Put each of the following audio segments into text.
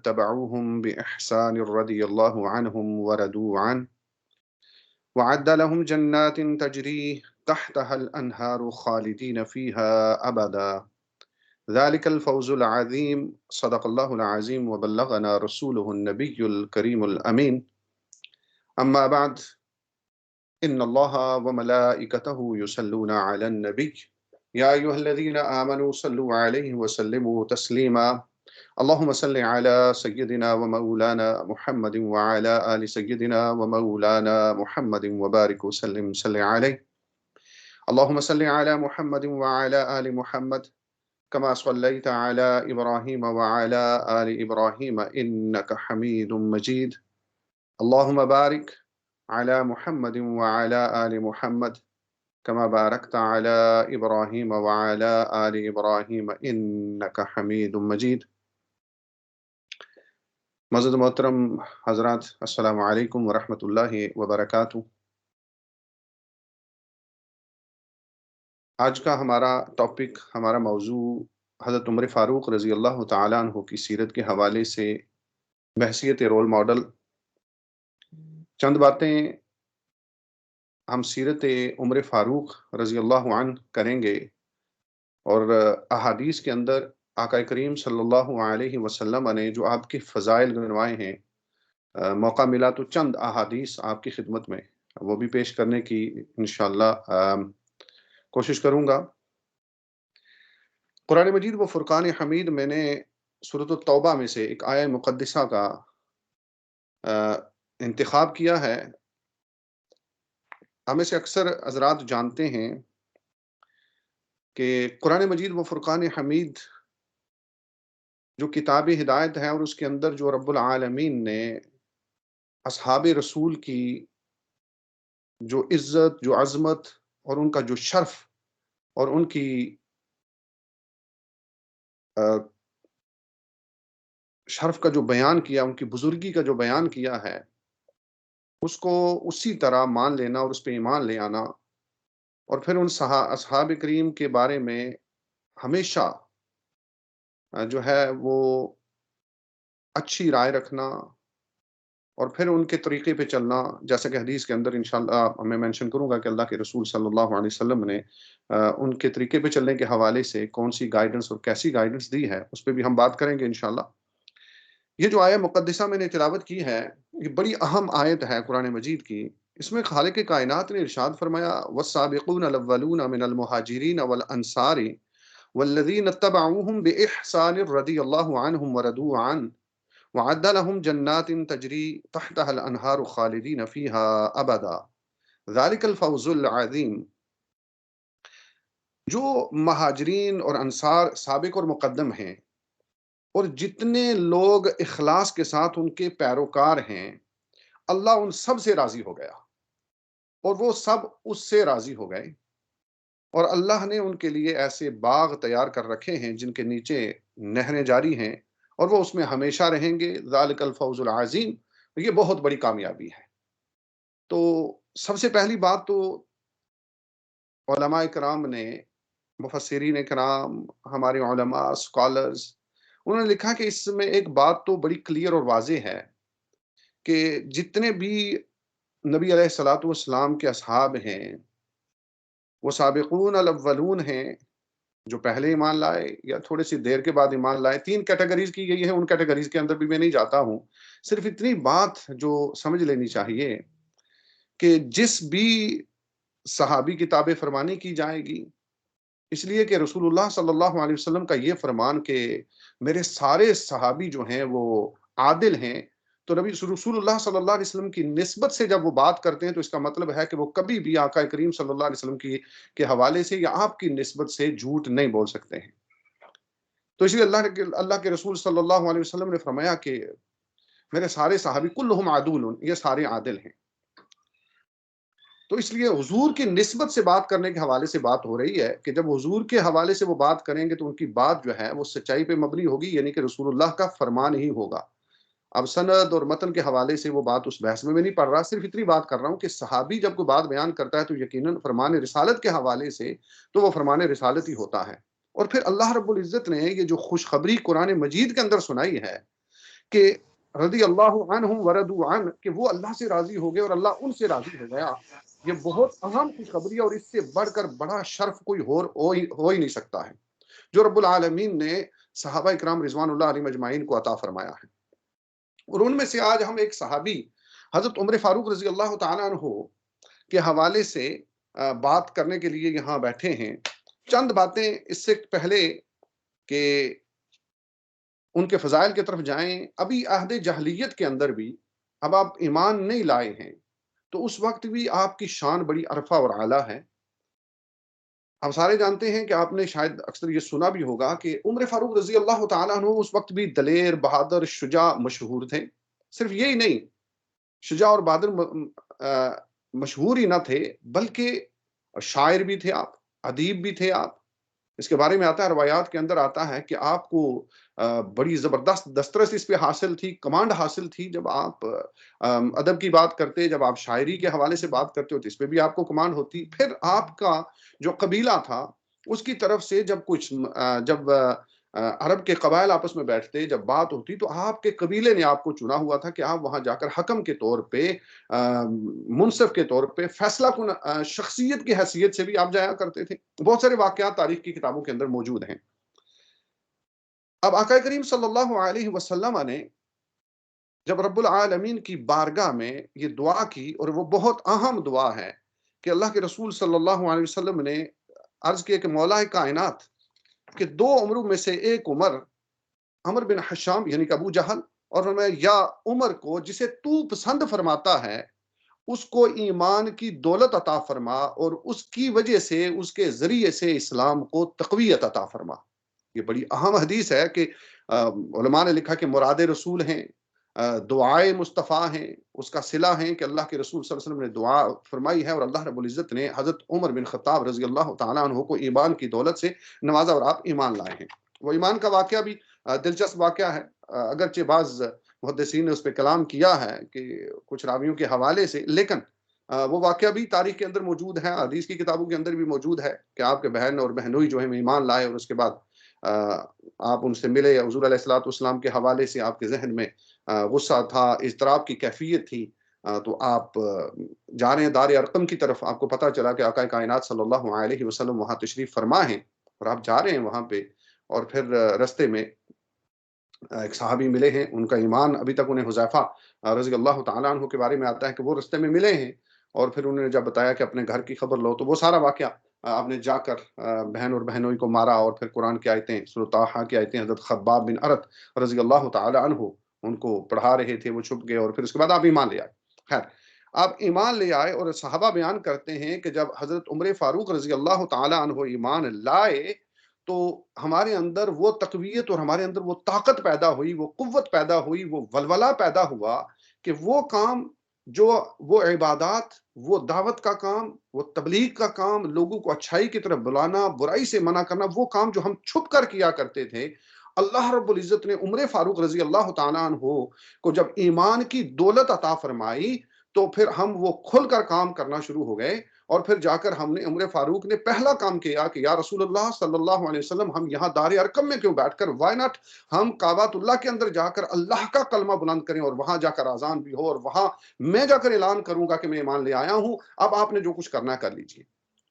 اتبعوهم بإحسان رضي الله عنهم ورضوا عنه وعد لهم جنات تجري تحتها الأنهار خالدين فيها أبدا ذلك الفوز العظيم صدق الله العظيم وبلغنا رسوله النبي الكريم الأمين أما بعد إن الله وملائكته يصلون على النبي يا أيها الذين آمنوا صلوا عليه وسلموا تسليما اللهم صل على سيدنا ومولانا محمد وعلى آل سيدنا ومولانا محمد وبارك وسلم صل عليه اللهم صل على محمد وعلى آل محمد كما صليت على إبراهيم وعلى آل إبراهيم إنك حميد مجيد اللهم بارك على محمد وعلى آل محمد كما باركت على إبراهيم وعلى آل إبراهيم إنك حميد مجيد معزز محترم حضرات، السلام علیکم ورحمۃ اللہ وبرکاتہ۔ آج کا ہمارا ٹاپک، ہمارا موضوع حضرت عمر فاروق رضی اللہ تعالیٰ عنہ کی سیرت کے حوالے سے بحیثیت رول ماڈل چند باتیں ہم سیرت عمر فاروق رضی اللہ عنہ کریں گے، اور احادیث کے اندر آقا کریم صلی اللہ علیہ وسلم نے جو آپ کے فضائل گنوائے ہیں، موقع ملا تو چند احادیث آپ کی خدمت میں وہ بھی پیش کرنے کی انشاءاللہ کوشش کروں گا۔ قرآن مجید و فرقان حمید میں نے سورۃ التوبہ میں سے ایک آیہ مقدسہ کا انتخاب کیا ہے۔ ہمیں سے اکثر حضرات جانتے ہیں کہ قرآن مجید و فرقان حمید جو کتاب ہدایت ہے، اور اس کے اندر جو رب العالمین نے اصحاب رسول کی جو عزت، جو عظمت، اور ان کا جو شرف، اور ان کی شرف کا جو بیان کیا، ان کی بزرگی کا جو بیان کیا ہے، اس کو اسی طرح مان لینا اور اس پہ ایمان لے آنا، اور پھر ان اصحاب کریم کے بارے میں ہمیشہ جو ہے وہ اچھی رائے رکھنا، اور پھر ان کے طریقے پہ چلنا، جیسا کہ حدیث کے اندر انشاءاللہ میں مینشن کروں گا کہ اللہ کے رسول صلی اللہ علیہ وسلم نے ان کے طریقے پہ چلنے کے حوالے سے کون سی گائیڈنس اور کیسی گائیڈنس دی ہے، اس پہ بھی ہم بات کریں گے انشاءاللہ۔ یہ جو آیہ مقدسہ میں نے تلاوت کی ہے، یہ بڑی اہم آیت ہے قرآن مجید کی۔ اس میں خالق کائنات نے ارشاد فرمایا، وَالسَّابِقُونَ الْأَوَّلُونَ مِنَ الْمُهَاجِرِينَ وَالْأَنصَارِ وَالَّذِينَ اتَّبَعُوهُم بِإِحْسَانٍ رَضِيَ اللَّهُ عَنْهُمْ وَرَضُوا عَنْهُ وَعَدَّ لَهُمْ جَنَّاتٍ تَجْرِي تَحْتَهَا الْأَنْهَارُ خَالِدِينَ فِيهَا أَبَدًا ذَلِكَ الْفَوْزُ الْعَظِيمُ۔ جو مہاجرین اور انصار سابق اور مقدم ہیں، اور جتنے لوگ اخلاص کے ساتھ ان کے پیروکار ہیں، اللہ ان سب سے راضی ہو گیا، اور وہ سب اس سے راضی ہو گئے، اور اللہ نے ان کے لیے ایسے باغ تیار کر رکھے ہیں جن کے نیچے نہریں جاری ہیں، اور وہ اس میں ہمیشہ رہیں گے۔ ذالک الفوز العظیم، یہ بہت بڑی کامیابی ہے۔ تو سب سے پہلی بات تو علماء کرام نے، مفسرین کرام، ہمارے علماء، اسکالرز، انہوں نے لکھا کہ اس میں ایک بات تو بڑی کلیئر اور واضح ہے کہ جتنے بھی نبی علیہ الصلوۃ والسلام کے اصحاب ہیں، وہ سابقون الاولون ہیں جو پہلے ایمان لائے یا تھوڑی سی دیر کے بعد ایمان لائے۔ 3 کیٹیگریز کی گئی ہے، ان کیٹیگریز کے اندر بھی میں نہیں جاتا ہوں۔ صرف اتنی بات جو سمجھ لینی چاہیے کہ جس بھی صحابی کی تابع فرمانی کی جائے گی، اس لیے کہ رسول اللہ صلی اللہ علیہ وسلم کا یہ فرمان کہ میرے سارے صحابی جو ہیں وہ عادل ہیں، تو نبی رسول اللہ صلی اللہ علیہ وسلم کی نسبت سے جب وہ بات کرتے ہیں تو اس کا مطلب ہے کہ وہ کبھی بھی آقا کریم صلی اللہ علیہ وسلم کے حوالے سے یا آپ کی نسبت سے جھوٹ نہیں بول سکتے ہیں۔ تو اس لیے اللہ کے رسول صلی اللہ علیہ وسلم نے فرمایا کہ میرے سارے صحابی کلہم عدول، یہ سارے عادل ہیں۔ تو اس لیے حضور کی نسبت سے بات کرنے کے حوالے سے بات ہو رہی ہے کہ جب حضور کے حوالے سے وہ بات کریں گے تو ان کی بات جو ہے وہ سچائی پہ مبنی ہوگی، یعنی کہ رسول اللہ کا فرمان ہی ہوگا۔ اب سند اور متن کے حوالے سے وہ بات اس بحث میں نہیں پڑھ رہا، صرف اتنی بات کر رہا ہوں کہ صحابی جب کوئی بات بیان کرتا ہے تو یقیناً فرمان رسالت کے حوالے سے تو وہ فرمان رسالت ہی ہوتا ہے۔ اور پھر اللہ رب العزت نے یہ جو خوشخبری قرآن مجید کے اندر سنائی ہے کہ رضی اللہ عنہم ورضوا عنہ، کہ وہ اللہ سے راضی ہو گئے اور اللہ ان سے راضی ہو گیا. یہ بہت اہم خوشخبری ہے، اور اس سے بڑھ کر بڑا شرف کوئی ہو ہی نہیں سکتا ہے جو رب العالمین نے صحابہ اکرام رضوان اللہ علیہم اجمعین کو عطا فرمایا ہے. اور ان میں سے آج ہم ایک صحابی حضرت عمر فاروق رضی اللہ تعالیٰ عنہ کے حوالے سے بات کرنے کے لیے یہاں بیٹھے ہیں. چند باتیں اس سے پہلے کہ ان کے فضائل کی طرف جائیں. ابھی عہد جہلیت کے اندر بھی اب آپ ایمان نہیں لائے ہیں تو اس وقت بھی آپ کی شان بڑی عرفہ اور اعلیٰ ہے. ہم سارے جانتے ہیں کہ آپ نے شاید اکثر یہ سنا بھی ہوگا کہ عمر فاروق رضی اللہ تعالیٰ عنہ اس وقت بھی دلیر، بہادر، شجاع مشہور تھے. صرف یہی نہیں، شجاع اور بہادر مشہور ہی نہ تھے، بلکہ شاعر بھی تھے آپ، ادیب بھی تھے آپ. اس کے بارے میں آتا ہے، روایات کے اندر آتا ہے کہ آپ کو بڑی زبردست دسترس اس پہ حاصل تھی، کمانڈ حاصل تھی. جب آپ ادب کی بات کرتے، جب آپ شاعری کے حوالے سے بات کرتے ہو تو اس پہ بھی آپ کو کمانڈ ہوتی. پھر آپ کا جو قبیلہ تھا اس کی طرف سے جب جب عرب کے قبائل آپس میں بیٹھتے، جب بات ہوتی تو آپ کے قبیلے نے آپ کو چنا ہوا تھا کہ آپ وہاں جا کر حکم کے طور پہ، منصف کے طور پہ، فیصلہ کن شخصیت کی حیثیت سے بھی آپ جایا کرتے تھے. بہت سارے واقعات تاریخ کی کتابوں کے اندر موجود ہیں. اب آقا کریم صلی اللہ علیہ وسلم نے جب رب العالمین کی بارگاہ میں یہ دعا کی، اور وہ بہت اہم دعا ہے کہ اللہ کے رسول صلی اللہ علیہ وسلم نے عرض کیا کہ مولا کائنات کہ دو عمروں میں سے ایک عمر، عمر بن حشام یعنی کہ ابو جہل، اور فرمایا یا عمر کو جسے تو پسند فرماتا ہے اس کو ایمان کی دولت عطا فرما، اور اس کی وجہ سے، اس کے ذریعے سے اسلام کو تقویت عطا فرما. یہ بڑی اہم حدیث ہے کہ علماء نے لکھا کہ مراد رسول ہیں، دعائے مصطفیٰ ہیں، اس کا صلہ ہیں کہ اللہ کے رسول صلی اللہ علیہ وسلم نے دعا فرمائی ہے، اور اللہ رب العزت نے حضرت عمر بن خطاب رضی اللہ تعالیٰ عنہ کو ایمان کی دولت سے نوازا، اور آپ ایمان لائے ہیں. وہ ایمان کا واقعہ بھی دلچسپ واقعہ ہے، اگرچہ بعض محدثین نے اس پہ کلام کیا ہے کہ کچھ راویوں کے حوالے سے، لیکن وہ واقعہ بھی تاریخ کے اندر موجود ہے، حدیث کی کتابوں کے اندر بھی موجود ہے کہ آپ کے بہن اور بہنوئی جو ہے ایمان لائے، اور اس کے بعد آپ ان سے ملے. حضور علیہ الصلوۃ والسلام کے حوالے سے آپ کے ذہن میں غصہ تھا، اضطراب کی کیفیت تھی، تو آپ جا رہے ہیں دار ارقم کی طرف. آپ کو پتہ چلا کہ آقا کائنات صلی اللہ علیہ وسلم وہاں تشریف فرما ہیں، اور آپ جا رہے ہیں وہاں پہ. اور پھر رستے میں ایک صحابی ملے ہیں، ان کا ایمان ابھی تک انہیں حذیفہ رضی اللہ تعالیٰ عنہ کے بارے میں آتا ہے کہ وہ رستے میں ملے ہیں، اور پھر انہوں نے جب بتایا کہ اپنے گھر کی خبر لو، تو وہ سارا واقعہ آپ نے جا کر بہن اور بہنوئی کو مارا، اور پھر قرآن کی آیتیں، سورۃ طٰہٰ کی آیتیں حضرت خباب بن ارت رضی اللہ تعالیٰ عنہ ان کو پڑھا رہے تھے، وہ چھپ گئے، اور پھر اس کے بعد آپ ایمان لے آئے. خیر، آپ ایمان لے آئے، اور صحابہ بیان کرتے ہیں کہ جب حضرت عمر فاروق رضی اللہ تعالیٰ عنہ ایمان لائے تو ہمارے اندر وہ تقویت اور ہمارے اندر وہ طاقت پیدا ہوئی، وہ قوت پیدا ہوئی، وہ ولولہ پیدا ہوا کہ وہ کام، جو وہ عبادات، وہ دعوت کا کام، وہ تبلیغ کا کام، لوگوں کو اچھائی کی طرف بلانا، برائی سے منع کرنا، وہ کام جو ہم چھپ کر کیا کرتے تھے، اللہ رب العزت نے عمر فاروق رضی اللہ تعالیٰ عنہ کو جب ایمان کی دولت عطا فرمائی تو پھر ہم وہ کھل کر کام کرنا شروع ہو گئے. اور پھر جا کر ہم نے، عمر فاروق نے پہلا کام کیا کہ یا رسول اللہ صلی اللہ علیہ وسلم، ہم یہاں دار ارقم میں کیوں بیٹھ کر، وائی ناٹ ہم کعبۃ اللہ کے اندر جا کر اللہ کا کلمہ بلند کریں، اور وہاں جا کر اذان بھی ہو، اور وہاں میں جا کر اعلان کروں گا کہ میں ایمان لے آیا ہوں، اب آپ نے جو کچھ کرنا ہے کر لیجیے.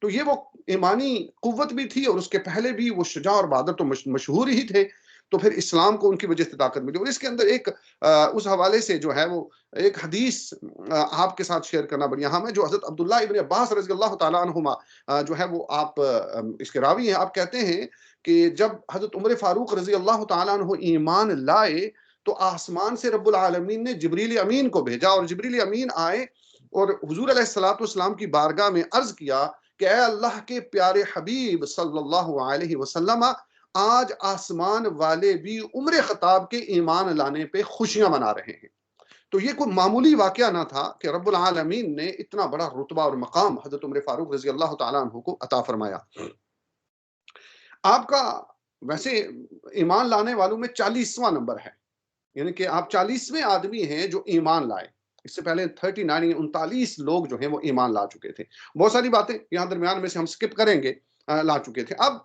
تو یہ وہ ایمانی قوت بھی تھی، اور اس کے پہلے بھی وہ شجاع اور بہادر تو مشہور ہی تھے. تو پھر اسلام کو ان کی وجہ سے طاقت ملی. اور اس کے اندر ایک اس حوالے سے جو ہے وہ ایک حدیث آپ کے ساتھ شیئر کرنا بڑی اہم ہے، جو حضرت عبداللہ ابن عباس رضی اللہ تعالیٰ عنہما جو ہے وہ آپ اس کے راوی ہیں. آپ کہتے ہیں کہ جب حضرت عمر فاروق رضی اللہ تعالیٰ عنہ ایمان لائے تو آسمان سے رب العالمین نے جبریل امین کو بھیجا، اور جبریل امین آئے اور حضور علیہ الصلوۃ والسلام کی بارگاہ میں عرض کیا کہ اے اللہ کے پیارے حبیب صلی اللہ علیہ وسلم، آج آسمان والے بھی عمر خطاب کے ایمان لانے پہ خوشیاں منا رہے ہیں. تو یہ کوئی معمولی واقعہ نہ تھا کہ رب العالمین نے اتنا بڑا رتبہ اور مقام حضرت عمر فاروق رضی اللہ تعالیٰ عنہ کو عطا فرمایا. آپ کا ویسے ایمان لانے والوں میں 40واں نمبر ہے، یعنی کہ آپ 40ویں آدمی ہیں جو ایمان لائے. اس سے پہلے 39 لوگ جو ہیں وہ ایمان لا چکے تھے. بہت ساری باتیں یہاں درمیان میں سے ہم سکپ کریں گے، لا چکے تھے. اب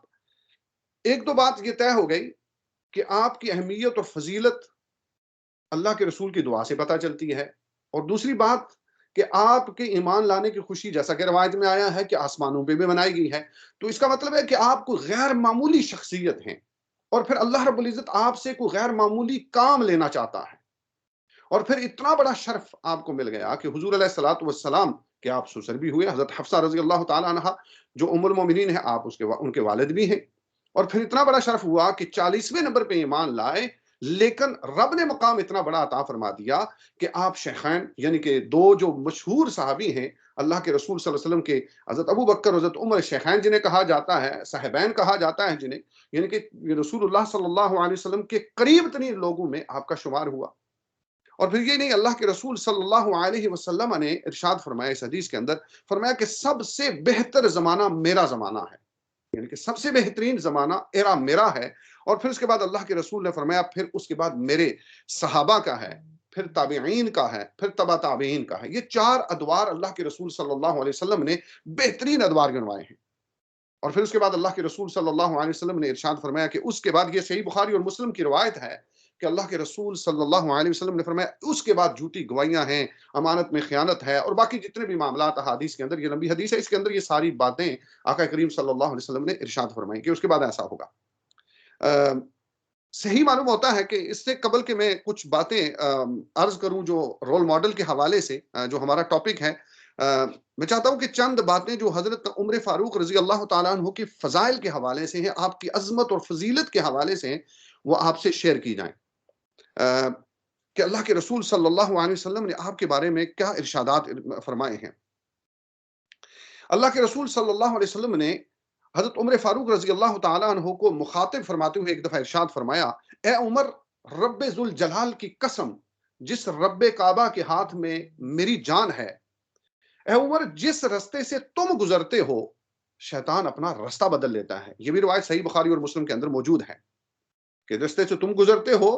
ایک دو بات یہ طے ہو گئی کہ آپ کی اہمیت اور فضیلت اللہ کے رسول کی دعا سے پتہ چلتی ہے، اور دوسری بات کہ آپ کے ایمان لانے کی خوشی، جیسا کہ روایت میں آیا ہے کہ آسمانوں پہ بھی منائی گئی ہے، تو اس کا مطلب ہے کہ آپ کو غیر معمولی شخصیت ہیں، اور پھر اللہ رب العزت آپ سے کوئی غیر معمولی کام لینا چاہتا ہے، اور پھر اتنا بڑا شرف آپ کو مل گیا کہ حضور علیہ الصلوۃ والسلام کے آپ سسر بھی ہوئے، حضرت حفصہ رضی اللہ تعالی عنہا جو ام المومنین ہیں، آپ ان کے والد بھی ہیں، اور پھر اتنا بڑا شرف ہوا کہ 40ویں نمبر پہ ایمان لائے، لیکن رب نے مقام اتنا بڑا عطا فرما دیا کہ آپ شیخین، یعنی کہ دو جو مشہور صحابی ہیں اللہ کے رسول صلی اللہ علیہ وسلم کے، حضرت ابو بکر، حضرت عمر، شیخین جنہیں کہا جاتا ہے، صاحبین کہا جاتا ہے جنہیں، یعنی کہ رسول اللہ صلی اللہ علیہ وسلم کے قریب ترین لوگوں میں آپ کا شمار ہوا۔ اور پھر یہ نہیں، اللہ کے رسول صلی اللہ علیہ وسلم نے ارشاد فرمایا اس حدیث کے اندر، فرمایا کہ سب سے بہتر زمانہ میرا زمانہ ہے، یعنی کہ سب سے بہترین زمانہ ایرا میرا ہے، اور پھر اس کے بعد اللہ کے رسول نے فرمایا پھر اس کے بعد میرے صحابہ کا ہے، پھر تابعین کا ہے، پھر تبع تابعین کا ہے۔ یہ چار ادوار اللہ کے رسول صلی اللہ علیہ وسلم نے بہترین ادوار گنوائے ہیں، اور پھر اس کے بعد اللہ کے رسول صلی اللہ علیہ وسلم نے ارشاد فرمایا کہ اس کے بعد، یہ صحیح بخاری اور مسلم کی روایت ہے کہ اللہ کے رسول صلی اللہ علیہ وسلم نے فرمایا اس کے بعد جھوٹی گواہیاں ہیں، امانت میں خیانت ہے، اور باقی جتنے بھی معاملات احادیث کے اندر، یہ لمبی حدیث ہے، اس کے اندر یہ ساری باتیں آقا کریم صلی اللہ علیہ وسلم نے ارشاد فرمائی کہ اس کے بعد ایسا ہوگا۔ صحیح معلوم ہوتا ہے کہ اس سے قبل کہ میں کچھ باتیں عرض کروں جو رول ماڈل کے حوالے سے، جو ہمارا ٹاپک ہے، میں چاہتا ہوں کہ چند باتیں جو حضرت عمر فاروق رضی اللہ تعالیٰ عنہ کی فضائل کے حوالے سے ہیں، آپ کی عظمت اور فضیلت کے حوالے سے ہیں، وہ آپ سے شیئر کی جائیں، کہ اللہ کے رسول صلی اللہ علیہ وسلم نے آپ کے بارے میں کیا ارشادات فرمائے ہیں۔ اللہ کے رسول صلی اللہ علیہ وسلم نے حضرت عمر فاروق رضی اللہ تعالیٰ عنہ کو مخاطب فرماتے ہوئے ایک دفعہ ارشاد فرمایا، اے عمر، رب ذوالجلال کی قسم، جس رب کعبہ کے ہاتھ میں میری جان ہے، اے عمر، جس رستے سے تم گزرتے ہو شیطان اپنا رستہ بدل لیتا ہے۔ یہ بھی روایت صحیح بخاری اور مسلم کے اندر موجود ہے کہ رستے سے تم گزرتے ہو،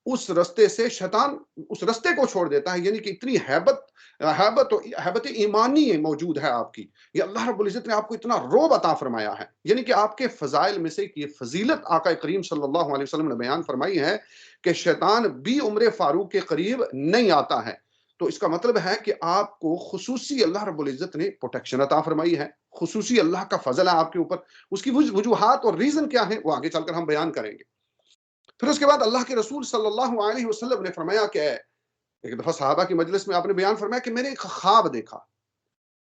اس رستے سے شیطان اس رستے کو چھوڑ دیتا ہے، یعنی کہ اتنی حیبت ایمانی موجود ہے آپ کی، یہ اللہ رب العزت نے آپ کو اتنا روب عطا فرمایا ہے، یعنی کہ آپ کے فضائل میں سے یہ فضیلت آقا کریم صلی اللہ علیہ وسلم نے بیان فرمائی ہے کہ شیطان بھی عمر فاروق کے قریب نہیں آتا ہے۔ تو اس کا مطلب ہے کہ آپ کو خصوصی اللہ رب العزت نے پروٹیکشن عطا فرمائی ہے، خصوصی اللہ کا فضل ہے آپ کے اوپر۔ اس کی وجوہات اور ریزن کیا ہیں وہ آگے چل کر ہم بیان کریں گے۔ پھر اس کے بعد اللہ کے رسول صلی اللہ علیہ وسلم نے فرمایا کہ ایک دفعہ صحابہ کی مجلس میں آپ نے بیان فرمایا کہ میں نے ایک خواب دیکھا،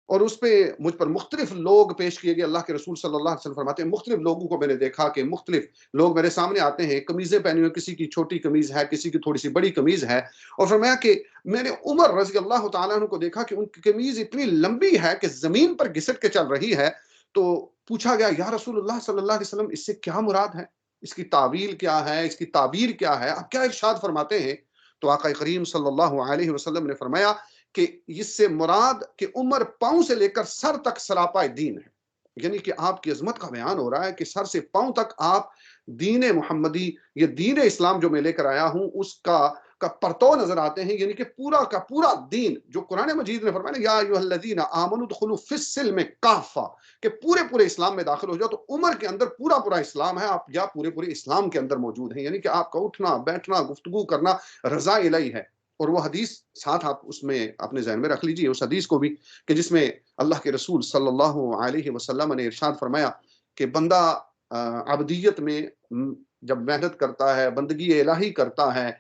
اور اس پہ مجھ پر مختلف لوگ پیش کیے گئے۔ اللہ کے رسول صلی اللہ علیہ وسلم فرماتے ہیں مختلف لوگوں کو میں نے دیکھا کہ مختلف لوگ میرے سامنے آتے ہیں، قمیضیں پہنی ہوئی، کسی کی چھوٹی قمیض ہے، کسی کی تھوڑی سی بڑی قمیض ہے، اور فرمایا کہ میں نے عمر رضی اللہ تعالیٰ عنہ کو دیکھا کہ ان کی قمیض اتنی لمبی ہے کہ زمین پر گھسٹ کے چل رہی ہے۔ تو پوچھا گیا یا رسول اللہ صلی اللہ علیہ وسلم، اس سے کیا مراد ہے، اس کی تعویل کیا ہے، اس کی تعبیر کیا ہے، آپ کیا ارشاد فرماتے ہیں؟ تو آقا کریم صلی اللہ علیہ وسلم نے فرمایا کہ اس سے مراد کہ عمر پاؤں سے لے کر سر تک سراپا دین ہے، یعنی کہ آپ کی عظمت کا بیان ہو رہا ہے کہ سر سے پاؤں تک آپ دین محمدی، یہ دین اسلام جو میں لے کر آیا ہوں، اس کا پرتو نظر آتے ہیں، یعنی کہ پورا کا پورا دین جو قرآن مجید نے فرمایا یا ایھا الذین آمنوا ادخلوا فی السلم کافہ، کہ پورے اسلام میں داخل ہو جاؤ، تو عمر کے اندر پورا اسلام ہے، آپ یا پورے اسلام کے اندر موجود ہیں، یعنی کہ آپ کا اٹھنا بیٹھنا گفتگو کرنا رضا الہی ہے۔ اور وہ حدیث ساتھ آپ اس میں اپنے ذہن میں رکھ لیجئے اس حدیث کو بھی، کہ جس میں اللہ کے رسول صلی اللہ علیہ وسلم نے ارشاد فرمایا کہ بندہ عبدیت میں جب محنت کرتا ہے، بندگی الہی کرتا ہے،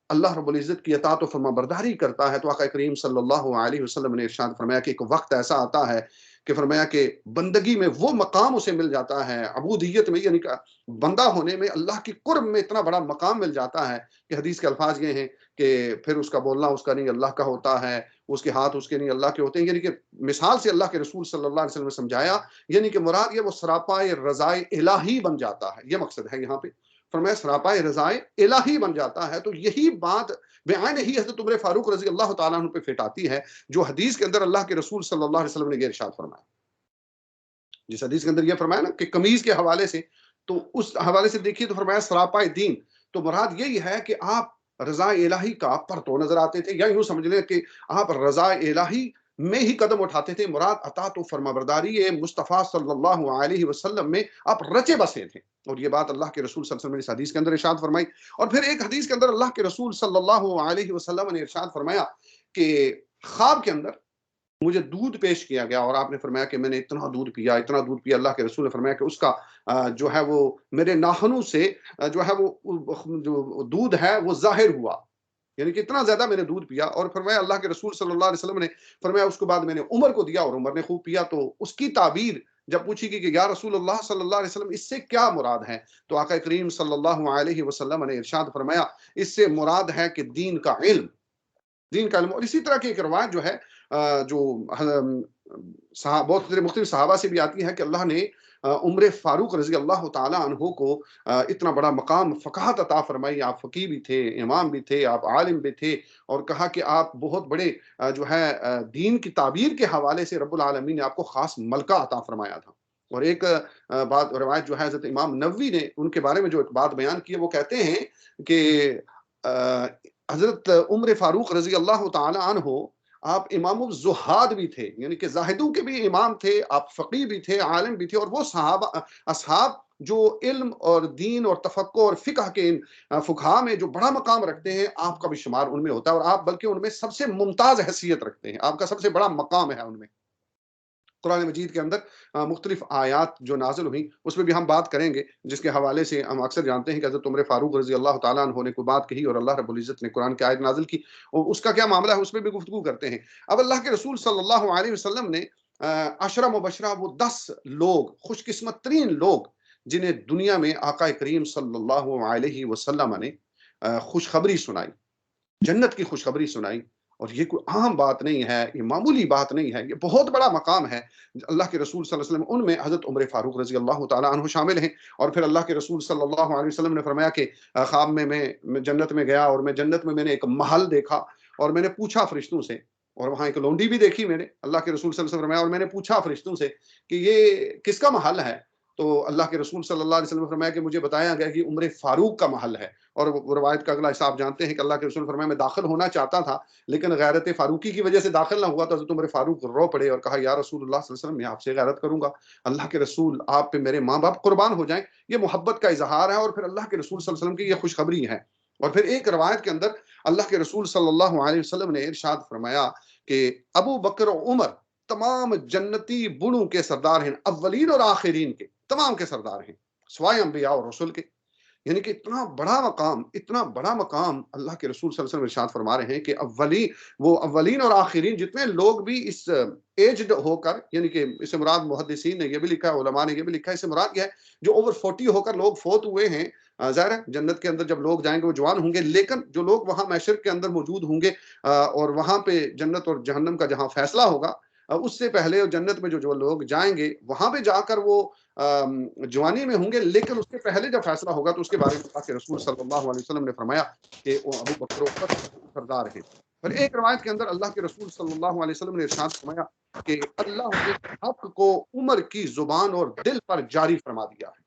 اللہ رب العزت کی اطاعت و فرما برداری کرتا ہے، تو آقا کریم صلی اللہ علیہ وسلم نے ارشاد فرمایا کہ ایک وقت ایسا آتا ہے کہ فرمایا کہ بندگی میں وہ مقام اسے مل جاتا ہے، عبودیت میں یعنی کہ بندہ ہونے میں اللہ کی قرب میں اتنا بڑا مقام مل جاتا ہے کہ حدیث کے الفاظ یہ ہیں کہ پھر اس کا بولنا اس کا نہیں اللہ کا ہوتا ہے، اس کے ہاتھ اس کے نہیں اللہ کے ہوتے ہیں، یعنی کہ مثال سے اللہ کے رسول صلی اللہ علیہ وسلم نے سمجھایا، یعنی کہ مراد یہ وہ سراپائے رضائے الہی بن جاتا ہے، یہ مقصد ہے یہاں پہ، فرمایا سراپائے رضائے الہی بن جاتا ہے۔ تو یہی بات بیان ہی حضرت عمر فاروق رضی اللہ تعالیٰ عنہ پہ فٹ آتی ہے، جو حدیث کے اندر اللہ کے رسول صلی اللہ علیہ وسلم نے یہ ارشاد فرمایا، جس حدیث کے اندر یہ فرمایا نا کہ قمیض کے حوالے سے، تو اس حوالے سے دیکھیے تو فرمایا سراپائے دین، تو مراد یہی ہے کہ آپ رضا الہی کا پرتو نظر آتے تھے، یا یوں سمجھ لیں کہ آپ رضا الہی میں ہی قدم اٹھاتے تھے، مراد اطاعت و فرمانبرداری مصطفیٰ صلی اللہ علیہ وسلم میں آپ رچے بسے تھے۔ اور یہ بات اللہ کے رسول صلی اللہ علیہ وسلم نے اس حدیث کے اندر ارشاد فرمائی۔ اور پھر ایک حدیث کے اندر اللہ کے رسول صلی اللہ علیہ وسلم نے ارشاد فرمایا کہ خواب کے اندر مجھے دودھ پیش کیا گیا، اور آپ نے فرمایا کہ میں نے اتنا دودھ پیا، اتنا دودھ پیا، اللہ کے رسول نے فرمایا کہ اس کا جو ہے وہ میرے ناخنوں سے جو ہے وہ جو دودھ ہے وہ ظاہر ہوا، یعنی کہ اتنا زیادہ میں نے دودھ پیا۔ اور فرمایا اللہ کے رسول صلی اللہ علیہ وسلم نے فرمایا اس کے بعد میں نے عمر کو دیا اور عمر نے خوب پیا۔ تو اس کی تعبیر جب پوچھی گئی کہ یا رسول اللہ صلی اللہ علیہ وسلم اس سے کیا مراد ہے، تو آقا کریم صلی اللہ علیہ وسلم نے ارشاد فرمایا اس سے مراد ہے کہ دین کا علم، دین کا علم۔ اور اسی طرح کی ایک روایت جو ہے جو بہت سارے مختلف صحابہ سے بھی آتی ہے کہ اللہ نے عمر فاروق رضی اللہ تعالی عنہ کو اتنا بڑا مقام فقاہت عطا فرمائی، آپ فقیہ بھی تھے، امام بھی تھے، آپ عالم بھی تھے، اور کہا کہ آپ بہت بڑے جو ہے دین کی تعبیر کے حوالے سے رب العالمین نے آپ کو خاص ملکہ عطا فرمایا تھا۔ اور ایک بات روایت جو ہے حضرت امام نووی نے ان کے بارے میں جو ایک بات بیان کی ہے، وہ کہتے ہیں کہ حضرت عمر فاروق رضی اللہ تعالی عنہ آپ امام الزہاد بھی تھے، یعنی کہ زاہدوں کے بھی امام تھے، آپ فقیہ بھی تھے، عالم بھی تھے، اور وہ صحابہ اصحاب جو علم اور دین اور تفقہ اور فقہ کے ان فقہاء میں جو بڑا مقام رکھتے ہیں، آپ کا بھی شمار ان میں ہوتا ہے، اور آپ بلکہ ان میں سب سے ممتاز حیثیت رکھتے ہیں، آپ کا سب سے بڑا مقام ہے ان میں۔ قرآن مجید کے اندر مختلف آیات جو نازل ہوئیں اس میں بھی ہم بات کریں گے، جس کے حوالے سے ہم اکثر جانتے ہیں کہ حضرت عمر فاروق رضی اللہ تعالیٰ عنہ نے کوئی بات کہی اور اللہ رب العزت نے قرآن کی آیت نازل کی، اور اس کا کیا معاملہ ہے اس میں بھی گفتگو کرتے ہیں۔ اب اللہ کے رسول صلی اللہ علیہ وسلم نے عشرہ مبشرہ، وہ 10 لوگ، خوش قسمت ترین لوگ جنہیں دنیا میں آقا کریم صلی اللہ علیہ وسلم نے خوشخبری سنائی، جنت کی خوشخبری سنائی، اور یہ کوئی عام بات نہیں ہے، یہ معمولی بات نہیں ہے، یہ بہت بڑا مقام ہے۔ اللہ کے رسول صلی اللہ علیہ وسلم ان میں حضرت عمر فاروق رضی اللہ تعالیٰ عنہ شامل ہیں۔ اور پھر اللہ کے رسول صلی اللہ علیہ وسلم نے فرمایا کہ خواب میں میں جنت میں گیا، اور میں جنت میں نے ایک محل دیکھا، اور میں نے پوچھا فرشتوں سے، اور وہاں ایک لونڈی بھی دیکھی میں نے، اللہ کے رسول صلی اللہ علیہ وسلم نے فرمایا، اور میں نے پوچھا فرشتوں سے کہ یہ کس کا محل ہے، تو اللہ کے رسول صلی اللہ علیہ وسلم نے فرمایا کہ مجھے بتایا گیا کہ عمر فاروق کا محل ہے۔ اور وہ روایت کا اگلا حصہ آپ جانتے ہیں کہ اللہ کے رسول نے فرمایا میں داخل ہونا چاہتا تھا، لیکن غیرت فاروقی کی وجہ سے داخل نہ ہوا، تو حضرت عمر فاروق رو پڑے اور کہا یا رسول اللہ صلی اللہ علیہ وسلم میں آپ سے غیرت کروں گا، اللہ کے رسول آپ پہ میرے ماں باپ قربان ہو جائیں۔ یہ محبت کا اظہار ہے، اور پھر اللہ کے رسول صلی اللہ علیہ وسلم کی یہ خوشخبری ہے۔ اور پھر ایک روایت کے اندر اللہ کے رسول صلی اللہ علیہ وسلم نے ارشاد فرمایا کہ ابو بکر و عمر تمام جنتی بڑوں کے سردار ہیں، اولین اور آخرین کے تمام کے سردار ہیں، سوائے انبیاء اور رسول کے۔ یعنی کہ اتنا بڑا مقام، اتنا بڑا مقام اللہ کے رسول صلی اللہ علیہ وسلم ارشاد فرما رہے ہیں کہ وہ اولین اور آخرین جتنے لوگ بھی اس ایجڈ ہو کر، یعنی کہ اس سے مراد محدثین نے یہ بھی لکھا ہے، علماء نے یہ بھی لکھا ہے، اس سے مراد یہ ہے جو اوور 40 ہو کر لوگ فوت ہوئے ہیں۔ ظاہر ہے جنت کے اندر جب لوگ جائیں گے وہ جوان ہوں گے، لیکن جو لوگ وہاں محشر کے اندر موجود ہوں گے اور وہاں پہ جنت اور جہنم کا جہاں فیصلہ ہوگا، اس سے پہلے جنت میں جو لوگ جائیں گے وہاں پہ جا کر وہ جوانی میں ہوں گے، لیکن اس کے پہلے جب فیصلہ ہوگا تو اس کے بارے میں اللہ کے رسول صلی اللہ علیہ وسلم نے فرمایا کہ وہ ابو بکر و عمر سردار ہیں۔ اور ایک روایت کے اندر اللہ کے رسول صلی اللہ علیہ وسلم نے ارشاد فرمایا کہ اللہ نے حق کو عمر کی زبان اور دل پر جاری فرما دیا ہے۔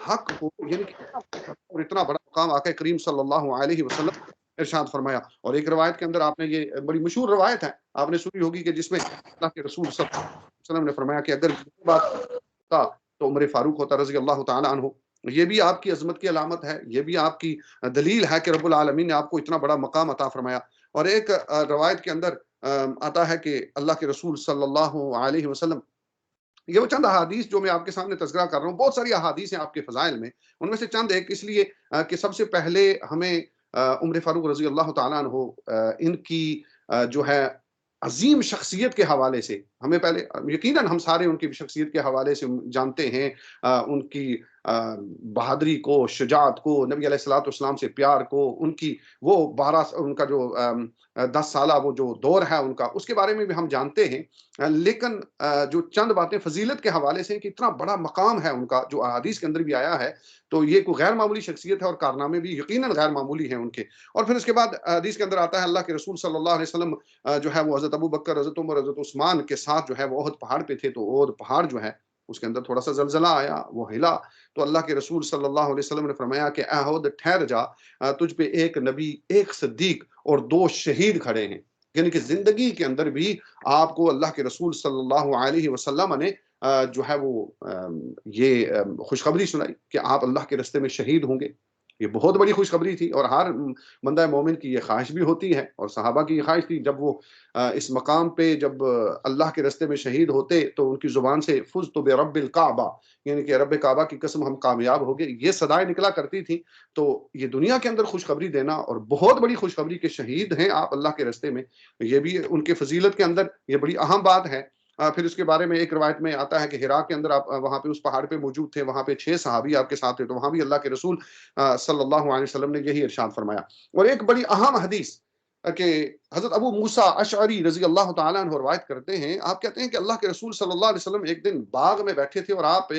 حق کو، یعنی کہ اور اتنا بڑا مقام آقا کریم صلی اللہ علیہ وسلم ارشاد فرمایا۔ اور ایک روایت کے اندر آپ نے، یہ بڑی مشہور روایت ہے، آپ نے سنی ہوگی، کہ جس میں اللہ کے رسول صلی اللہ علیہ وسلم نے فرمایا کہ اگر یہ بات ہوتا تو عمر فاروق ہوتا رضی اللہ تعالی عنہ۔ یہ بھی آپ کی عظمت کی علامت ہے، یہ بھی آپ کی دلیل ہے کہ رب العالمین نے آپ کو اتنا بڑا مقام عطا فرمایا۔ اور ایک روایت کے اندر آتا ہے کہ اللہ کے رسول صلی اللہ علیہ وسلم، یہ وہ چند احادیث جو میں آپ کے سامنے تذکرہ کر رہا ہوں، بہت ساری احادیث ہیں آپ کے فضائل میں، ان میں سے چند ایک اس لیے کہ سب سے پہلے ہمیں عمر فاروق رضی اللہ تعالیٰ عنہ ان کی جو ہے عظیم شخصیت کے حوالے سے، ہمیں پہلے یقیناً ہم سارے ان کی شخصیت کے حوالے سے جانتے ہیں، ان کی بہادری کو، شجاعت کو، نبی علیہ الصلوۃ والسلام سے پیار کو، ان کی وہ 12 ان کا جو 10 سالہ وہ جو دور ہے ان کا، اس کے بارے میں بھی ہم جانتے ہیں۔ لیکن جو چند باتیں فضیلت کے حوالے سے کہ اتنا بڑا مقام ہے ان کا، جو احادیث کے اندر بھی آیا ہے، تو یہ کوئی غیر معمولی شخصیت ہے، اور کارنامے بھی یقیناً غیر معمولی ہیں ان کے۔ اور پھر اس کے بعد حدیث کے اندر آتا ہے اللہ کے رسول صلی اللہ علیہ وسلم جو ہے وہ حضرت ابو بکر، حضرت عمر، حضرت عثمان کے ساتھ جو ہے وہ احد پہاڑ پہ تھے، تو احد پہاڑ جو ہے اس کے اندر تھوڑا سا زلزلہ آیا، وہ ہلا، تو اللہ کے رسول صلی اللہ علیہ وسلم نے فرمایا کہ اے احد ٹھہر جا، تجھ پہ ایک نبی، ایک صدیق اور 2 شہید کھڑے ہیں۔ یعنی کہ زندگی کے اندر بھی آپ کو اللہ کے رسول صلی اللہ علیہ وسلم نے جو ہے وہ یہ خوشخبری سنائی کہ آپ اللہ کے رستے میں شہید ہوں گے۔ یہ بہت بڑی خوشخبری تھی، اور ہر بندہ مومن کی یہ خواہش بھی ہوتی ہے، اور صحابہ کی یہ خواہش تھی جب وہ اس مقام پہ جب اللہ کے رستے میں شہید ہوتے تو ان کی زبان سے فزت برب الکعبہ، یعنی کہ رب کعبہ کی قسم ہم کامیاب ہو گئے، یہ صدائیں نکلا کرتی تھی۔ تو یہ دنیا کے اندر خوشخبری دینا، اور بہت بڑی خوشخبری کہ شہید ہیں آپ اللہ کے رستے میں، یہ بھی ان کے فضیلت کے اندر یہ بڑی اہم بات ہے۔ پھر اس کے بارے میں ایک روایت میں آتا ہے کہ ہرا کے اندر آپ وہاں پہ اس پہاڑ پہ موجود تھے، وہاں پہ 6 صحابی آپ کے ساتھ تھے، تو وہاں بھی اللہ کے رسول صلی اللہ علیہ وسلم نے یہی ارشاد فرمایا۔ اور ایک بڑی اہم حدیث کہ حضرت ابو موسیٰ اشعری رضی اللہ تعالیٰ عنہ روایت کرتے ہیں، آپ کہتے ہیں کہ اللہ کے رسول صلی اللہ علیہ وسلم ایک دن باغ میں بیٹھے تھے، اور آپ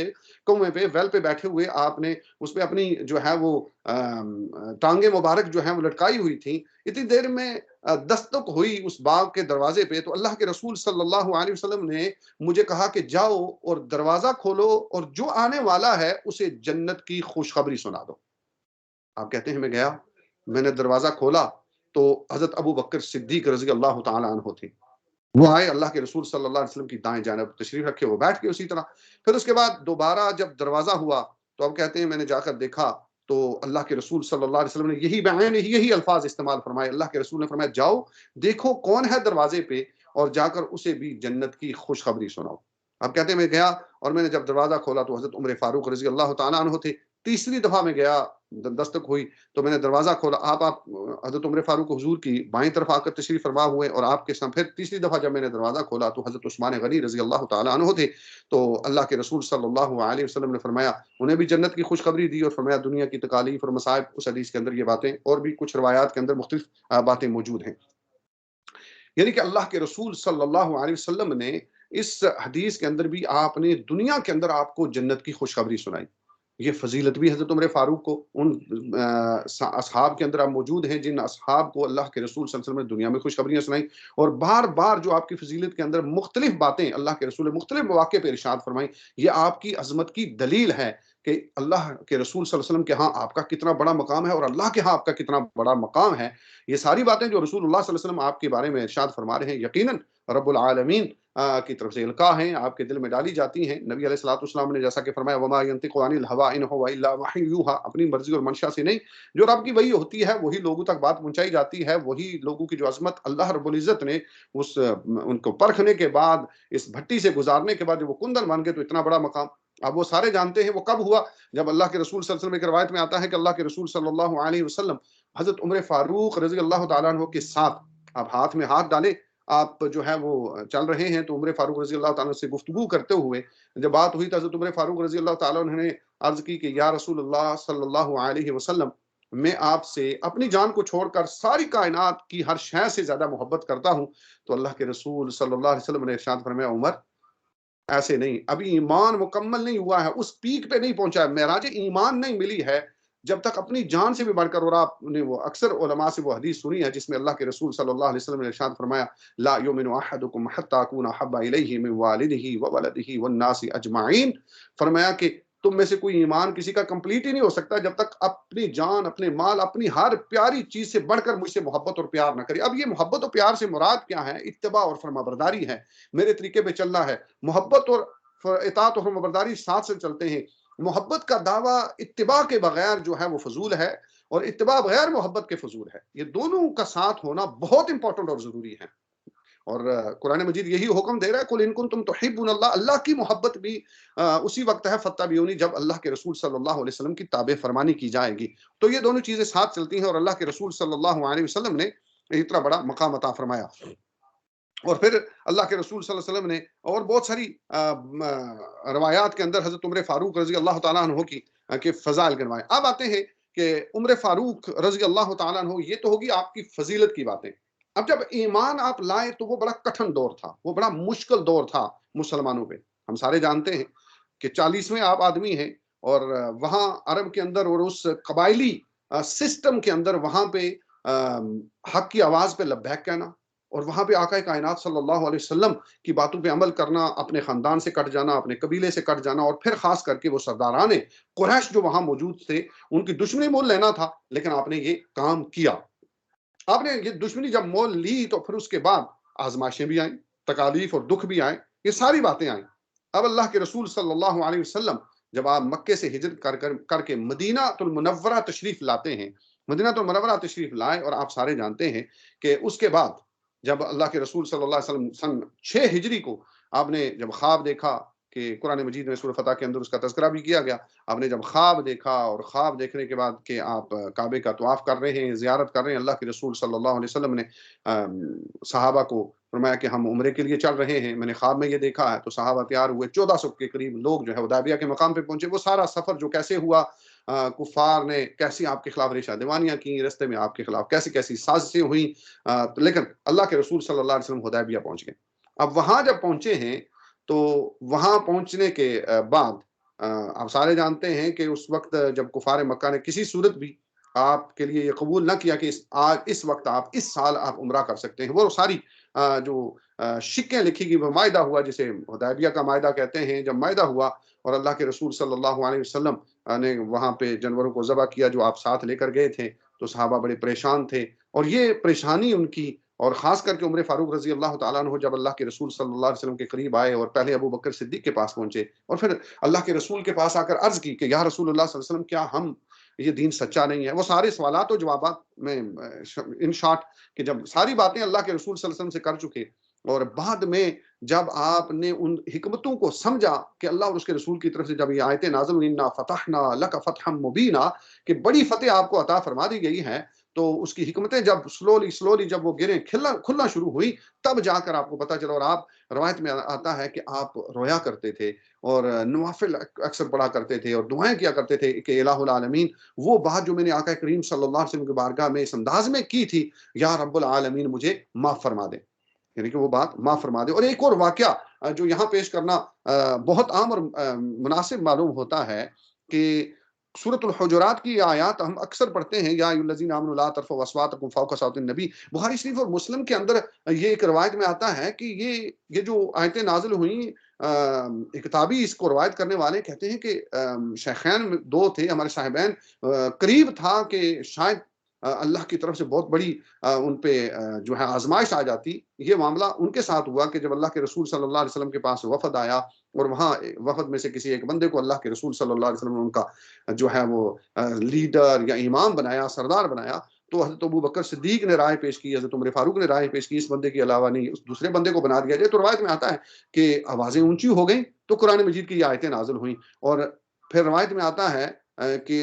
کنویں پہ ویل پہ بیٹھے ہوئے آپ نے اس پہ اپنی جو ہے وہ ٹانگیں مبارک جو ہیں وہ لٹکائی ہوئی تھیں۔ اتنی دیر میں دستک ہوئی اس باغ کے دروازے پہ، تو اللہ کے رسول صلی اللہ علیہ وسلم نے مجھے کہا کہ جاؤ اور دروازہ کھولو، اور جو آنے والا ہے اسے جنت کی خوشخبری سنا دو۔ آپ کہتے ہیں میں گیا، میں نے دروازہ کھولا تو حضرت ابو بکر صدیق رضی اللہ تعالیٰ عنہ تھے۔ وہ آئے، اللہ کے رسول صلی اللہ علیہ وسلم کی دائیں جانب تشریف رکھے، وہ بیٹھ کے اسی طرح۔ پھر اس کے بعد دوبارہ جب دروازہ ہوا تو اب کہتے ہیں میں نے جا کر دیکھا تو اللہ کے رسول صلی اللہ علیہ وسلم نے یہی بعین یہی الفاظ استعمال فرمائے۔ اللہ کے رسول نے فرمایا جاؤ دیکھو کون ہے دروازے پہ، اور جا کر اسے بھی جنت کی خوشخبری سناؤ۔ اب کہتے ہیں میں گیا، اور میں نے جب دروازہ کھولا تو حضرت عمر فاروق رضی اللہ تعالیٰ عنہ تھے۔ تیسری دفعہ میں گیا، دستک ہوئی تو میں نے دروازہ کھولا، آپ حضرت عمر فاروق حضور کی بائیں طرف آ کر تشریف فرما ہوئے، اور آپ کے سامنے پھر تیسری دفعہ جب میں نے دروازہ کھولا تو حضرت عثمان غنی رضی اللہ تعالیٰ عنہ تھے۔ تو اللہ کے رسول صلی اللہ علیہ وسلم نے فرمایا، انہیں بھی جنت کی خوشخبری دی، اور فرمایا دنیا کی تکالیف اور مصائب، اس حدیث کے اندر یہ باتیں اور بھی کچھ روایات کے اندر مختلف باتیں موجود ہیں۔ یعنی کہ اللہ کے رسول صلی اللہ علیہ وسلم نے اس حدیث کے اندر بھی آپ نے دنیا کے اندر آپ کو جنت کی خوشخبری سنائی۔ یہ فضیلت بھی حضرت عمر فاروق کو، ان اصحاب کے اندر آپ موجود ہیں جن اصحاب کو اللہ کے رسول صلی اللہ علیہ وسلم نے دنیا میں خوشخبریاں سنائیں، اور بار بار جو آپ کی فضیلت کے اندر مختلف باتیں اللہ کے رسول نے مختلف مواقع پہ ارشاد فرمائیں، یہ آپ کی عظمت کی دلیل ہے کہ اللہ کے رسول صلی اللہ علیہ وسلم کے ہاں آپ کا کتنا بڑا مقام ہے، اور اللہ کے ہاں آپ کا کتنا بڑا مقام ہے۔ یہ ساری باتیں جو رسول اللہ صلی اللہ علیہ وسلم آپ کے بارے میں ارشاد فرما رہے ہیں، یقیناً رب العالمین کی طرف سے القاء ہیں، آپ کے دل میں ڈالی جاتی ہیں۔ نبی علیہ الصلوۃ والسلام نے جیسا کہ فرمایا وما ينطق عن الهوى ان هو الا وحی یوحى، اپنی مرضی اور منشا سے نہیں، جو رب کی وحی ہوتی ہے وہی لوگوں تک بات پہنچائی جاتی ہے، وہی لوگوں کی جو عظمت اللہ رب العزت نے ان کو پرکھنے کے بعد، اس بھٹی سے گزارنے کے بعد جب وہ کندن بن گئے تو اتنا بڑا مقام اب وہ سارے جانتے ہیں۔ وہ کب ہوا؟ جب اللہ کے رسول صلی اللہ علیہ وسلم، ایک روایت میں آتا ہے کہ اللہ کے رسول صلی اللہ علیہ وسلم حضرت عمر فاروق رضی اللہ تعالیٰ عنہ کے ساتھ، آپ ہاتھ میں ہاتھ ڈالے، آپ جو ہے وہ چل رہے ہیں، تو عمر فاروق رضی اللہ تعالیٰ سے گفتگو کرتے ہوئے جب بات ہوئی تو حضرت عمر فاروق رضی اللہ تعالیٰ عنہ نے عرض کی کہ یا رسول اللہ صلی اللہ علیہ وسلم، میں آپ سے اپنی جان کو چھوڑ کر ساری کائنات کی ہر شے سے زیادہ محبت کرتا ہوں۔ تو اللہ کے رسول صلی اللہ علیہ وسلم نے ارشاد فرمایا عمر ایسے نہیں، ابھی ایمان مکمل نہیں ہوا ہے، اس پیک پہ نہیں پہنچا ہے، معراج ایمان نہیں ملی ہے جب تک اپنی جان سے بھی بڑھ کر۔ اور آپ نے وہ اکثر علماء سے وہ حدیث سنی ہے جس میں اللہ کے رسول صلی اللہ علیہ وسلم نے ارشاد فرمایا لا یؤمن احدکم حتی اکون احب الیہ من والدہ وولدہ والناس اجمعین، فرمایا کہ تم میں سے کوئی ایمان کسی کا کمپلیٹ ہی نہیں ہو سکتا جب تک اپنی جان، اپنے مال، اپنی ہر پیاری چیز سے بڑھ کر مجھ سے محبت اور پیار نہ کرے۔ اب یہ محبت اور پیار سے مراد کیا ہے؟ اتباع اور فرمانبرداری ہے، میرے طریقے پہ چلنا ہے۔ محبت اور اطاعت اور فرمانبرداری ساتھ سے چلتے ہیں۔ محبت کا دعویٰ اتباع کے بغیر جو ہے وہ فضول ہے، اور اتباع بغیر محبت کے فضول ہے۔ یہ دونوں کا ساتھ ہونا بہت امپورٹنٹ اور ضروری ہے، اور قرآن مجید یہی حکم دے رہا ہے قل ان کنتم تحبون اللہ، اللہ کی محبت بھی اسی وقت ہے فاتبعونی، جب اللہ کے رسول صلی اللہ علیہ وسلم کی تابع فرمانی کی جائے گی۔ تو یہ دونوں چیزیں ساتھ چلتی ہیں، اور اللہ کے رسول صلی اللہ علیہ وسلم نے اتنا بڑا مقام عطا فرمایا۔ اور پھر اللہ کے رسول صلی اللہ علیہ وسلم نے اور بہت ساری روایات کے اندر حضرت عمر فاروق رضی اللہ تعالیٰ عنہ کی کے فضائل گنوائے۔ اب آتے ہیں کہ عمر فاروق رضی اللہ تعالیٰ عنہ، یہ تو ہوگی آپ کی فضیلت کی باتیں۔ اب جب ایمان آپ لائے تو وہ بڑا کٹھن دور تھا، وہ بڑا مشکل دور تھا مسلمانوں پہ۔ ہم سارے جانتے ہیں کہ 40ویں آپ آدمی ہیں، اور وہاں عرب کے اندر اور اس قبائلی سسٹم کے اندر وہاں پہ حق کی آواز پہ لبیک کہنا، اور وہاں پہ آقا کائنات صلی اللہ علیہ وسلم کی باتوں پہ عمل کرنا، اپنے خاندان سے کٹ جانا، اپنے قبیلے سے کٹ جانا، اور پھر خاص کر کے وہ سرداران قریش جو وہاں موجود تھے ان کی دشمنی مول لینا تھا، لیکن آپ نے یہ کام کیا۔ آپ نے یہ دشمنی جب مول لی تو پھر اس کے بعد آزمائشیں بھی آئیں، تکالیف اور دکھ بھی آئیں، یہ ساری باتیں آئیں۔ اب اللہ کے رسول صلی اللہ علیہ وسلم جب آپ مکے سے ہجرت کر کے مدینہ المنورہ تشریف لاتے ہیں، مدینہ المنورہ تشریف لائے، اور آپ سارے جانتے ہیں کہ اس کے بعد جب اللہ کے رسول صلی اللہ علیہ وسلم سن 6 ہجری کو آپ نے جب خواب دیکھا کہ قرآن مجید میں سورہ فتح کے اندر اس کا تذکرہ بھی کیا گیا، آپ نے جب خواب دیکھا اور خواب دیکھنے کے بعد کہ آپ کعبے کا طواف کر رہے ہیں، زیارت کر رہے ہیں، اللہ کے رسول صلی اللہ علیہ وسلم نے صحابہ کو فرمایا کہ ہم عمرے کے لیے چل رہے ہیں، میں نے خواب میں یہ دیکھا ہے، تو صحابہ تیار ہوئے، 1400 کے قریب لوگ جو ہے حدیبیہ کے مقام پہ پہنچے۔ وہ سارا سفر جو کیسے ہوا، کفار نے کیسی آپ کے خلاف ریشہ دیوانیاں کی، رستے میں آپ کے خلاف کیسی کیسی سازشیں ہوئیں، لیکن اللہ کے رسول صلی اللہ علیہ وسلم حدیبیہ پہنچ گئے۔ اب وہاں جب پہنچے ہیں تو وہاں پہنچنے کے بعد آپ سارے جانتے ہیں کہ اس وقت جب کفار مکہ نے کسی صورت بھی آپ کے لیے یہ قبول نہ کیا کہ اس وقت آپ اس سال آپ عمرہ کر سکتے ہیں، وہ ساری جو شکیں لکھی گئی، وہ معاہدہ ہوا جسے حدیبیہ کا معاہدہ کہتے ہیں، جب معاہدہ ہوا اور اللہ کے رسول صلی اللہ علیہ وسلم نے وہاں پہ جانوروں کو ذبح کیا جو آپ ساتھ لے کر گئے تھے، تو صحابہ بڑے پریشان تھے، اور یہ پریشانی ان کی، اور خاص کر کے عمر فاروق رضی اللہ تعالیٰ عنہ جب اللہ کے رسول صلی اللہ علیہ وسلم کے قریب آئے اور پہلے ابو بکر صدیق کے پاس پہنچے اور پھر اللہ کے رسول کے پاس آ کر عرض کی کہ یا رسول اللہ صلی اللہ علیہ وسلم کیا ہم یہ دین سچا نہیں ہے، وہ سارے سوالات و جوابات میں ان شارٹ کہ جب ساری باتیں اللہ کے رسول صلی اللہ علیہ وسلم سے کر چکے، اور بعد میں جب آپ نے ان حکمتوں کو سمجھا کہ اللہ اور اس کے رسول کی طرف سے جب یہ آیتیں نازل ہوئی، انا فتحنا لک فتحا مبینا، کہ بڑی فتح آپ کو عطا فرما دی گئی ہے، تو اس کی حکمتیں جب سلولی جب وہ گریں کھلنا شروع ہوئی، تب جا کر آپ کو پتہ چلا، اور آپ روایت میں آتا ہے کہ آپ رویا کرتے تھے اور نوافل اکثر پڑھا کرتے تھے اور دعائیں کیا کرتے تھے کہ الہ العالمین وہ بات جو میں نے آقا کریم صلی اللہ علیہ وسلم کی بارگاہ میں اس انداز میں کی تھی، یا رب العالمین مجھے معاف فرما دے، یعنی کہ وہ بات معاف فرما دے۔ اور ایک اور واقعہ جو یہاں پیش کرنا بہت عام اور مناسب معلوم ہوتا ہے کہ سورۃ الحجرات کی آیات ہم اکثر پڑھتے ہیں، یا ایھا الذین آمنوا لا ترفعوا اصواتکم فوق صوت النبی، بخاری شریف اور مسلم کے اندر یہ ایک روایت میں آتا ہے کہ یہ جو آیتیں نازل ہوئیں، کتابی اس کو روایت کرنے والے کہتے ہیں کہ شیخین دو تھے ہمارے صاحبین، قریب تھا کہ شاید اللہ کی طرف سے بہت بڑی ان پہ جو ہے آزمائش آ جاتی۔ یہ معاملہ ان کے ساتھ ہوا کہ جب اللہ کے رسول صلی اللہ علیہ وسلم کے پاس وفد آیا، اور وہاں وفد میں سے کسی ایک بندے کو اللہ کے رسول صلی اللہ علیہ وسلم نے ان کا جو ہے وہ لیڈر یا امام بنایا، سردار بنایا، تو حضرت ابو بکر صدیق نے رائے پیش کی، حضرت عمر فاروق نے رائے پیش کی، اس بندے کے علاوہ نہیں اس دوسرے بندے کو بنا دیا جائے۔ تو روایت میں آتا ہے کہ آوازیں اونچی ہو گئیں تو قرآن مجید کی یہ آیتیں نازل ہوئیں، اور پھر روایت میں آتا ہے کہ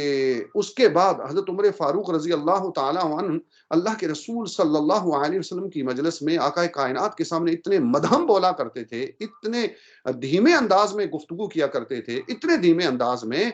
اس کے بعد حضرت عمر فاروق رضی اللہ تعالی عنہ اللہ کے رسول صلی اللہ علیہ وسلم کی مجلس میں آقا کائنات کے سامنے اتنے مدہم بولا کرتے تھے، اتنے دھیمے انداز میں گفتگو کیا کرتے تھے، اتنے دھیمے انداز میں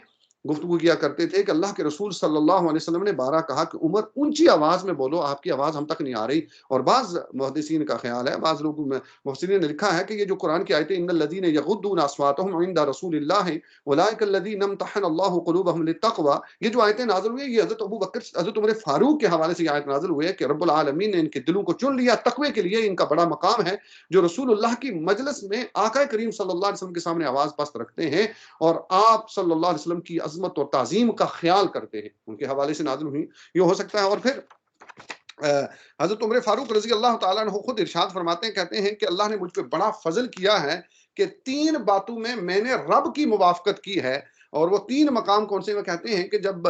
گفتگو کیا کرتے تھے کہ اللہ کے رسول صلی اللہ علیہ وسلم نے بارہ کہا کہ عمر اونچی آواز میں بولو، آپ کی آواز ہم تک نہیں آ رہی۔ اور بعض محدثین کا خیال ہے، بعض لوگوں میں محسنین نے لکھا ہے کہ یہ جو قرآن کی آیتیں ان الذین یغضون اصواتهم عند رسول اللہ اولئک الذین امتحن اللہ قلوبهم للتقوی، یہ جو آیتیں نازل ہوئی ہیں یہ حضرت عمر فاروق کے حوالے سے یہ آیت نازل ہوئی ہے کہ رب العالمین نے ان کے دلوں کو چن لیا تقوی کے لیے، ان کا بڑا مقام ہے جو رسول اللہ کی مجلس میں آقا کریم صلی اللہ علیہ وسلم کے سامنے آواز پست رکھتے ہیں اور آپ صلی اللہ علیہ وسلم کی عظمت اور تعظیم کا خیال کرتے ہیں، ان کے حوالے سے نازل ہوئی۔ یہ ہو سکتا ہے۔ اور پھر حضرت عمر فاروق رضی اللہ تعالیٰ عنہ خود ارشاد فرماتے ہیں، کہتے ہیں کہ اللہ نے مجھ پہ بڑا فضل کیا ہے کہ 3 باتوں میں نے رب کی موافقت کی ہے، اور وہ 3 مقام کون سے؟ وہ کہتے ہیں کہ جب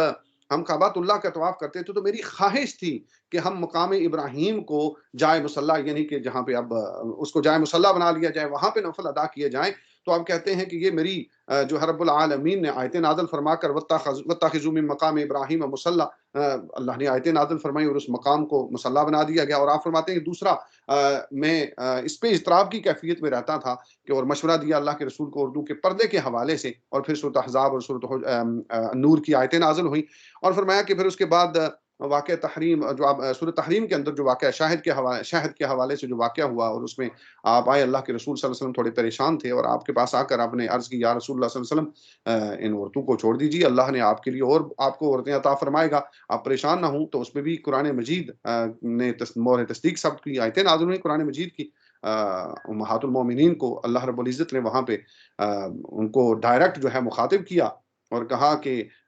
ہم کعبۃ اللہ کا طواف کرتے تھے تو میری خواہش تھی کہ ہم مقام ابراہیم کو جائے مصلی، یعنی کہ جہاں پہ اب اس کو جائے مصلی بنا لیا جائے، وہاں پہ نفل ادا کیے جائیں۔ تو آپ کہتے ہیں کہ یہ میری جو رب العالمین نے آیتیں نازل فرما کر واتخذوا من مقام ابراہیم مصلی، اللہ نے آیتیں نازل فرمائی اور اس مقام کو مصلی بنا دیا گیا۔ اور آپ فرماتے ہیں کہ دوسرا میں اس پہ اضطراب کی کیفیت میں رہتا تھا کہ اور مشورہ دیا اللہ کے رسول کو اردو کے پردے کے حوالے سے، اور پھر سورۃ احزاب اور سورۃ نور کی آیتیں نازل ہوئیں، اور فرمایا کہ پھر اس کے بعد واقعہ تحریم، جو آپ سورۃ تحریم کے اندر جو واقعہ شاہد کے حوالے سے جو واقعہ ہوا، اور اس میں آپ آئے، اللہ کے رسول صلی اللہ علیہ وسلم تھوڑے پریشان تھے اور آپ کے پاس آ کر آپ نے عرض کی یا رسول اللہ صلی اللہ علیہ وسلم ان عورتوں کو چھوڑ دیجیے، اللہ نے آپ کے لیے اور آپ کو عورتیں عطا فرمائے گا، آپ پریشان نہ ہوں۔ تو اس میں بھی قرآن مجید نے مہر تصدیق سب کی آیتیں نازل ہوئی قرآن مجید کی۔ امہات المومنین کو اللہ رب العزت نے وہاں پہ ان کو ڈائریکٹ جو ہے مخاطب کیا اور کہا کہ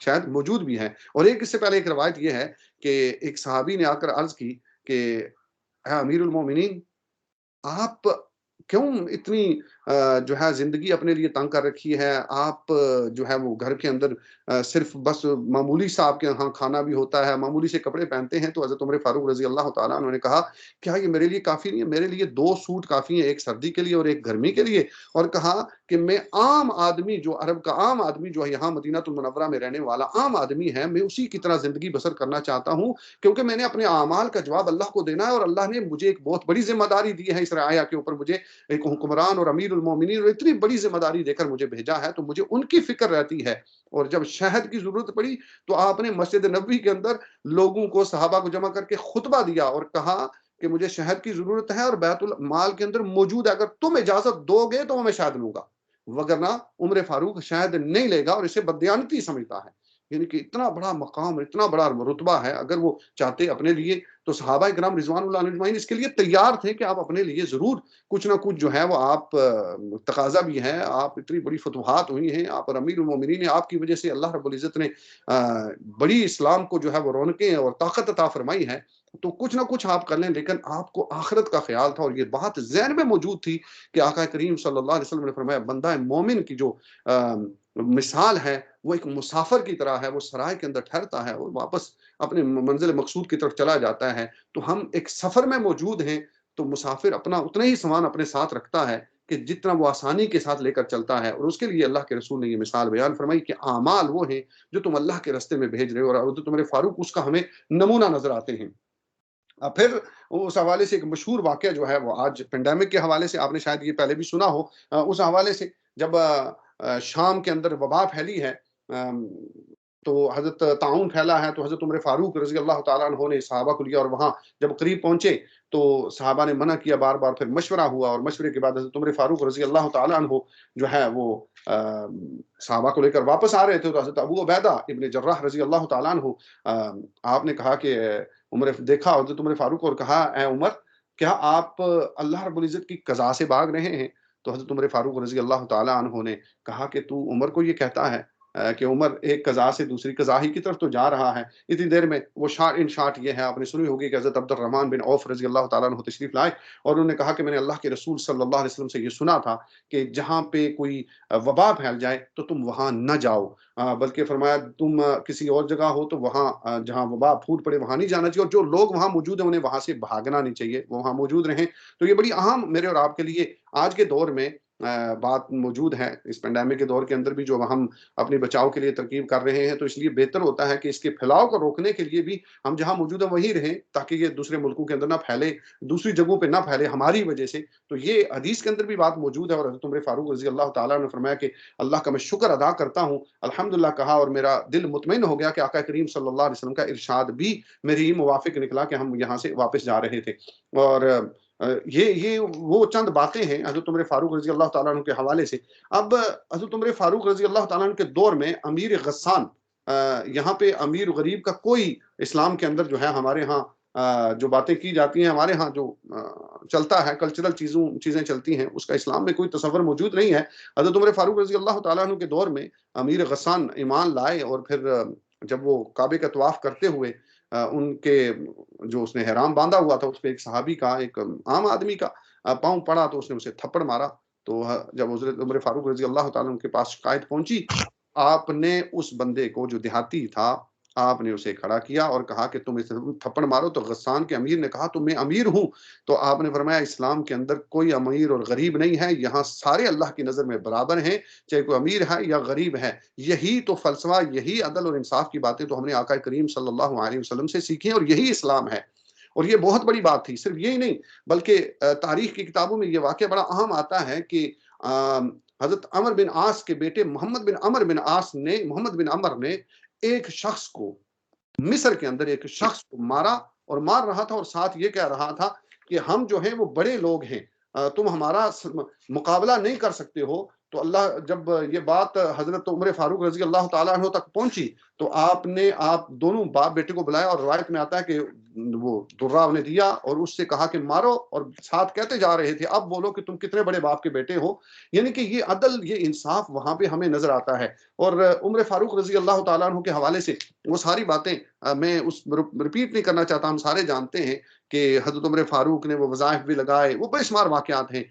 شاید موجود بھی ہے۔ اور ایک اس سے پہلے ایک روایت یہ ہے کہ ایک صحابی نے آ کر عرض کی کہ اے امیر المومنین، آپ کیوں اتنی جو ہے زندگی اپنے لیے تنگ کر رکھی ہے؟ آپ جو ہے وہ گھر کے اندر صرف بس معمولی سا آپ کے یہاں کھانا بھی ہوتا ہے، معمولی سے کپڑے پہنتے ہیں۔ تو حضرت عمر فاروق رضی اللہ تعالیٰ عنہ نے کہا، کیا یہ میرے لیے کافی نہیں ہے؟ میرے لیے 2 سوٹ کافی ہیں، ایک سردی کے لیے اور ایک گرمی کے لیے۔ اور کہا کہ میں عام آدمی، جو عرب کا عام آدمی، جو یہاں مدینہ المنورہ میں رہنے والا عام آدمی ہے، میں اسی کی طرح زندگی بسر کرنا چاہتا ہوں، کیونکہ میں نے اپنے اعمال کا جواب اللہ کو دینا ہے، اور اللہ نے مجھے ایک بہت بڑی ذمہ داری دی ہے اس رعایا کے اوپر، مجھے ایک حکمران اور امیر المومنین اور اتنی بڑی ذمہ داری دے کر مجھے بھیجا ہے، تو مجھے ان کی فکر رہتی ہے۔ اور جب شہد کی ضرورت پڑی تو آپ نے مسجد نبوی کے اندر لوگوں کو، صحابہ کو جمع کر کے خطبہ دیا اور کہا کہ مجھے شہد کی ضرورت ہے اور بیت المال کے اندر موجود ہے، اگر تم اجازت دو گے تو میں شہد لوں گا، وگرنہ عمر فاروق شاید نہیں لے گا، اور اسے بددیانتی سمجھتا ہے۔ یعنی کہ اتنا بڑا مقام، اتنا بڑا رتبہ ہے، اگر وہ چاہتے اپنے لیے، تو صحابہ کرام رضوان اللہ علیہم اجمعین اس کے لیے تیار تھے کہ آپ اپنے لیے ضرور کچھ نہ کچھ جو ہے وہ آپ تقاضا بھی ہے، آپ اتنی بڑی فتوحات ہوئی ہیں، آپ اور امیر المومنین ہیں، آپ کی وجہ سے اللہ رب العزت نے بڑی اسلام کو جو ہے وہ رونقیں اور طاقت عطا فرمائی ہے، تو کچھ نہ کچھ آپ کر لیں، لیکن آپ کو آخرت کا خیال تھا، اور یہ بات ذہن میں موجود تھی کہ آقا کریم صلی اللہ علیہ وسلم نے فرمایا بندہ مومن کی جو مثال ہے وہ ایک مسافر کی طرح ہے، وہ سرائے کے اندر ٹھہرتا ہے اور واپس اپنے منزل مقصود کی طرف چلا جاتا ہے۔ تو ہم ایک سفر میں موجود ہیں، تو مسافر اپنا اتنا ہی سامان اپنے ساتھ رکھتا ہے کہ جتنا وہ آسانی کے ساتھ لے کر چلتا ہے، اور اس کے لیے اللہ کے رسول نے یہ مثال بیان فرمائی کہ اعمال وہ ہیں جو تم اللہ کے راستے میں بھیج رہے ہو، اور حضرت عمر فاروق اس کا ہمیں نمونہ نظر آتے ہیں۔ پھر اس حوالے سے ایک مشہور واقعہ جو ہے وہ آج پینڈیمک کے حوالے سے آپ نے شاید یہ پہلے بھی سنا ہو، اس حوالے سے جب شام کے اندر وبا پھیلی ہے، تو حضرت طاعون پھیلا ہے، تو حضرت عمر فاروق رضی اللہ تعالیٰ عنہ نے صحابہ کو لیا، اور وہاں جب قریب پہنچے تو صحابہ نے منع کیا بار بار، پھر مشورہ ہوا، اور مشورے کے بعد حضرت عمر فاروق رضی اللہ تعالیٰ عنہ جو ہے وہ صحابہ کو لے کر واپس آ رہے تھے، تو حضرت ابو عبیدہ ابن جراح رضی اللہ تعالیٰ عنہ آپ نے کہا کہ عمر دیکھا حضرت عمر فاروق اور کہا اے عمر، کیا آپ اللہ رب العزت کی قضا سے بھاگ رہے ہیں؟ تو حضرت عمر فاروق رضی اللہ تعالیٰ عنہ نے کہا کہ تو عمر کو یہ کہتا ہے کہ عمر ایک قضا سے دوسری قضا ہی کی طرف تو جا رہا ہے۔ اتنی دیر میں وہ شارٹ ان شارٹ یہ ہے، آپ نے سنی ہوگی کہ حضرت عبد الرحمن بن عوف رضی اللہ تعالیٰ عنہ تشریف لائے، اور انہوں نے کہا کہ میں نے اللہ کے رسول صلی اللہ علیہ وسلم سے یہ سنا تھا کہ جہاں پہ کوئی وبا پھیل جائے تو تم وہاں نہ جاؤ، بلکہ فرمایا تم کسی اور جگہ ہو تو وہاں جہاں وبا پھوٹ پڑے وہاں نہیں جانا چاہیے، اور جو لوگ وہاں موجود ہیں انہیں وہاں سے بھاگنا نہیں چاہیے، وہ وہاں موجود رہیں۔ تو یہ بڑی اہم میرے اور آپ کے لیے آج کے دور میں بات موجود ہے، اس پینڈیمک کے دور کے اندر بھی جو ہم اپنے بچاؤ کے لیے ترکیب کر رہے ہیں، تو اس لیے بہتر ہوتا ہے کہ اس کے پھیلاؤ کو روکنے کے لیے بھی ہم جہاں موجود ہیں وہیں رہیں، تاکہ یہ دوسرے ملکوں کے اندر نہ پھیلے، دوسری جگہوں پہ نہ پھیلے ہماری وجہ سے۔ تو یہ حدیث کے اندر بھی بات موجود ہے، اور حضرت عمر فاروق رضی اللہ تعالیٰ نے فرمایا کہ اللہ کا میں شکر ادا کرتا ہوں، الحمدللہ کہا، اور میرا دل مطمئن ہو گیا کہ آقا کریم صلی اللہ علیہ وسلم کا ارشاد بھی میری موافق نکلا کہ ہم یہاں سے واپس جا رہے تھے۔ اور یہ وہ چند باتیں ہیں حضرت عمر فاروق رضی اللہ تعالیٰ عنہ کے حوالے سے۔ اب حضرت عمر فاروق رضی اللہ تعالیٰ عنہ کے دور میں امیر غسان، یہاں پہ امیر غریب کا کوئی اسلام کے اندر جو ہے ہمارے ہاں جو باتیں کی جاتی ہیں، ہمارے ہاں جو چلتا ہے کلچرل چیزیں چلتی ہیں، اس کا اسلام میں کوئی تصور موجود نہیں ہے۔ حضرت عمر فاروق رضی اللہ تعالیٰ عنہ کے دور میں امیر غسان ایمان لائے، اور پھر جب وہ کعبے کا طواف کرتے ہوئے ان کے جو اس نے احرام باندھا ہوا تھا اس پہ ایک صحابی کا، ایک عام آدمی کا پاؤں پڑا، تو اس نے اسے تھپڑ مارا۔ تو جب حضرت عمر فاروق رضی اللہ تعالیٰ عنہ کے پاس شکایت پہنچی، آپ نے اس بندے کو جو دیہاتی تھا، آپ نے اسے کھڑا کیا اور کہا کہ تم اسے تھپڑ مارو۔ تو غسان کے امیر نے کہا تو میں امیر ہوں۔ تو آپ نے فرمایا اسلام کے اندر کوئی امیر اور غریب نہیں ہے، یہاں سارے اللہ کی نظر میں برابر ہیں، چاہے کوئی امیر ہے یا غریب ہے۔ یہی تو فلسفہ، یہی عدل اور انصاف کی باتیں تو ہم نے آقا کریم صلی اللہ علیہ وسلم سے سیکھی ہیں، اور یہی اسلام ہے۔ اور یہ بہت بڑی بات تھی، صرف یہی نہیں بلکہ تاریخ کی کتابوں میں یہ واقعہ بڑا اہم آتا ہے کہ حضرت عمر بن عاص کے بیٹے محمد بن عمر نے ایک شخص کو، مصر کے اندر ایک شخص کو مارا، اور مار رہا تھا اور ساتھ یہ کہہ رہا تھا کہ ہم جو ہیں وہ بڑے لوگ ہیں، تم ہمارا مقابلہ نہیں کر سکتے ہو۔ تو اللہ جب یہ بات حضرت عمر فاروق رضی اللہ تعالیٰ عنہ تک پہنچی تو آپ دونوں باپ بیٹے کو بلایا، اور روایت میں آتا ہے کہ وہ درہ نے دیا اور اس سے کہا کہ مارو، اور ساتھ کہتے جا رہے تھے اب بولو کہ تم کتنے بڑے باپ کے بیٹے ہو۔ یعنی کہ یہ عدل، یہ انصاف وہاں پہ ہمیں نظر آتا ہے۔ اور عمر فاروق رضی اللہ تعالیٰ عنہ کے حوالے سے وہ ساری باتیں میں اس رپیٹ نہیں کرنا چاہتا، ہم سارے جانتے ہیں کہ حضرت عمر فاروق نے وہ وظائف بھی لگائے، وہ بے شمار واقعات ہیں،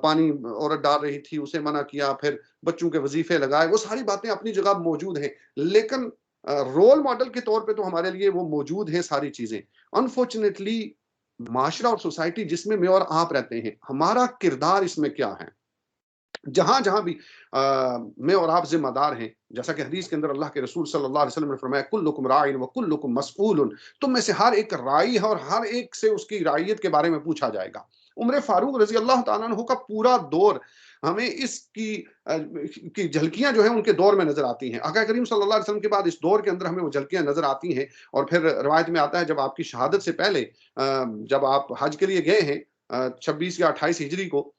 پانی عورت ڈال رہی تھی اسے منع کیا، پھر بچوں کے وظیفے لگائے، وہ ساری باتیں اپنی جگہ موجود ہیں، لیکن رول ماڈل کے طور پہ تو ہمارے لیے وہ موجود ہیں ساری چیزیں۔ انفارچونیٹلی معاشرہ اور سوسائٹی جس میں اور آپ رہتے ہیں، ہمارا کردار اس میں کیا ہے؟ جہاں جہاں بھی میں اور آپ ذمہ دار ہیں، جیسا کہ حدیث کے اندر اللہ کے رسول صلی اللہ علیہ وسلم نے فرمایا کلکم راعٍ وکلکم مسئول، تم میں سے ہر ایک رائی ہے اور ہر ایک سے اس کی رعیت کے بارے میں پوچھا جائے گا۔ عمر فاروق رضی اللہ تعالیٰ عنہ کا پورا دور ہمیں اس کی جھلکیاں جو ہیں ان کے دور میں نظر آتی ہیں۔ آقا کریم صلی اللہ علیہ وسلم کے بعد اس دور کے اندر ہمیں وہ جھلکیاں نظر آتی ہیں، اور پھر روایت میں آتا ہے جب آپ کی شہادت سے پہلے جب آپ حج کے لیے گئے ہیں 26 یا 28 ہجری کو،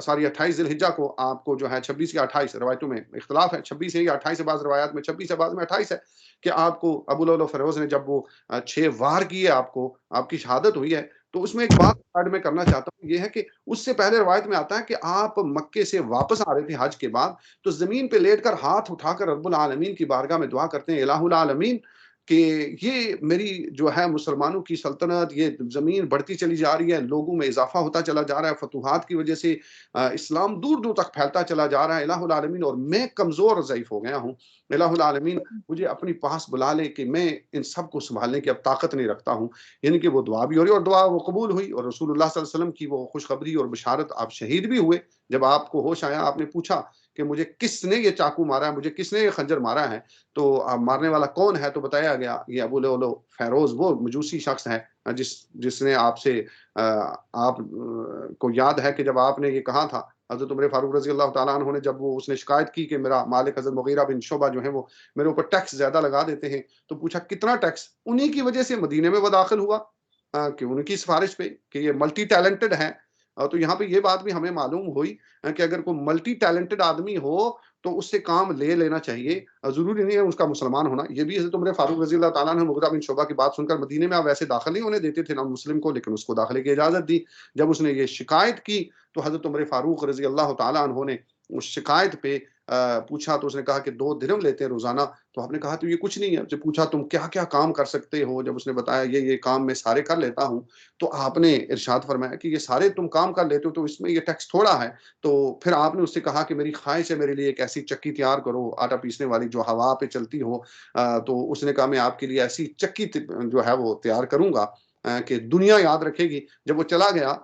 سوری 28 ذی الحجہ کو، آپ کو جو ہے 26 یا 28 روایتوں میں اختلاف ہے، 26 ہے یا 28 ہے، بعض روایات میں 26 ہے، بعض میں 28 ہے، کہ آپ کو ابو لؤلؤ فیروز نے جب وہ 6 وار کیے، آپ کی شہادت ہوئی ہے، تو اس میں ایک بات ایڈ میں کرنا چاہتا ہوں، یہ ہے کہ اس سے پہلے روایت میں آتا ہے کہ آپ مکے سے واپس آ رہے تھے حج کے بعد، تو زمین پہ لیٹ کر ہاتھ اٹھا کر رب العالمین کی بارگاہ میں دعا کرتے ہیں، الہ العالمین کہ یہ میری جو ہے مسلمانوں کی سلطنت، یہ زمین بڑھتی چلی جا رہی ہے، لوگوں میں اضافہ ہوتا چلا جا رہا ہے، فتوحات کی وجہ سے اسلام دور دور تک پھیلتا چلا جا رہا ہے، الہ العالمین، اور میں کمزور اور ضعیف ہو گیا ہوں، الہ العالمین مجھے اپنی پاس بلا لے کہ میں ان سب کو سنبھالنے کی اب طاقت نہیں رکھتا ہوں۔ یعنی کہ وہ دعا بھی ہو رہی اور دعا وہ قبول ہوئی، اور رسول اللہ صلی اللہ علیہ وسلم کی وہ خوشخبری اور بشارت، آپ شہید بھی ہوئے۔ جب آپ کو ہوش آیا، آپ نے پوچھا کہ مجھے کس نے یہ چاقو مارا ہے، مجھے کس نے یہ خنجر مارا ہے، تو مارنے والا کون ہے، تو بتایا گیا یہ ابو لؤلؤ فیروز، وہ مجوسی شخص ہے جس نے آپ سے آپ کو یاد ہے کہ جب آپ نے یہ کہا تھا، حضرت عمر فاروق رضی اللہ تعالیٰ عنہ نے جب وہ اس نے شکایت کی کہ میرا مالک حضرت مغیرہ بن شعبہ جو ہے وہ میرے اوپر ٹیکس زیادہ لگا دیتے ہیں، تو پوچھا کتنا ٹیکس، انہی کی وجہ سے مدینے میں وہ داخل ہوا، کہ ان کی سفارش پہ کہ یہ ملٹی ٹیلنٹڈ ہیں۔ تو یہاں پہ یہ بات بھی ہمیں معلوم ہوئی کہ اگر کوئی ملٹی ٹیلنٹڈ آدمی ہو تو اس سے کام لے لینا چاہیے، ضروری نہیں ہے اس کا مسلمان ہونا۔ یہ بھی حضرت عمر فاروق رضی اللہ تعالیٰ عنہ مغیرہ بن شعبہ کی بات سن کر مدینے میں آپ ویسے داخل نہیں ہونے دیتے تھے نان مسلم کو، لیکن اس کو داخلے کی اجازت دی۔ جب اس نے یہ شکایت کی تو حضرت عمر فاروق رضی اللہ تعالیٰ عنہ نے اس شکایت پہ پوچھا، تو اس نے کہا کہ 2 درہم لیتے ہیں روزانہ، تو آپ نے کہا تو یہ کچھ نہیں ہے۔ جب پوچھا تم کیا کیا کام کر سکتے ہو، جب اس نے بتایا یہ کام میں سارے کر لیتا ہوں، تو آپ نے ارشاد فرمایا کہ یہ سارے تم کام کر لیتے ہو تو اس میں یہ ٹیکس تھوڑا ہے۔ تو پھر آپ نے اس سے کہا کہ میری خواہش ہے میرے لیے ایک ایسی چکی تیار کرو آٹا پیسنے والی جو ہوا پہ چلتی ہو، تو اس نے کہا میں آپ کے لیے ایسی چکی جو ہے وہ تیار کروں گا کہ دنیا یاد رکھے گی۔ جب وہ چلا گیا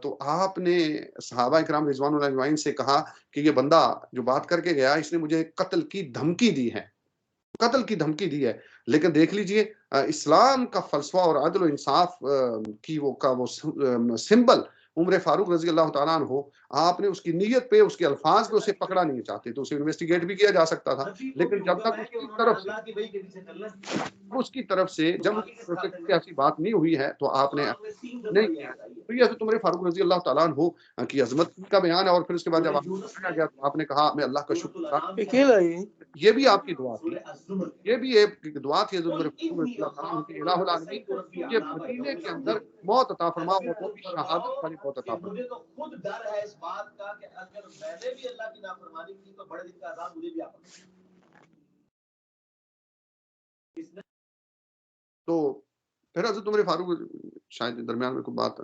تو آپ نے صحابہ کرام رضوان اللہ اجمعین سے کہا کہ یہ بندہ جو بات کر کے گیا اس نے مجھے قتل کی دھمکی دی ہے، قتل کی دھمکی دی ہے، لیکن دیکھ لیجئے اسلام کا فلسفہ اور عدل و انصاف کی وہ سمبل عمر فاروق رضی اللہ تعالیٰ عنہ، آپ نے اس کی نیت پہ، اس کے الفاظ پہ اسے پکڑا نہیں چاہتے، تو اسے انویسٹیگیٹ بھی کیا جا سکتا تھا، لیکن جب تک اس کی طرف سے جب اس کی طرف سے کوئی ایسی بات نہیں ہوئی ہے تو آپ نے نہیں کیا ہے۔ تو یہ حضرت عمر فاروق رضی اللہ تعالیٰ عنہ کی عظمت کا بیان ہے، اور پھر اس کے بعد جب آپ کو بتایا گیا تو آپ نے کہا میں اللہ کا شکر ادا اکیلا ہی یہ بھی آپ کی دعا تھی، یہ بھی ایک دعا تھی حضرت عمر فاروق رضی اللہ تعالیٰ عنہ کی، الہ العالمین مجھے مدینے کے اندر موت عطا فرما، اور وہ بھی شہادت والی موت عطا فرما۔ مجھے تو خود ڈر ہے اس بات کا کہ اگر میں نے بھی اللہ کی نافرمانی کی تو بڑے دن کا عذاب مجھے بھی آ پڑے۔ تو پھر حضرت عمر فاروق، شاید درمیان میں کوئی بات،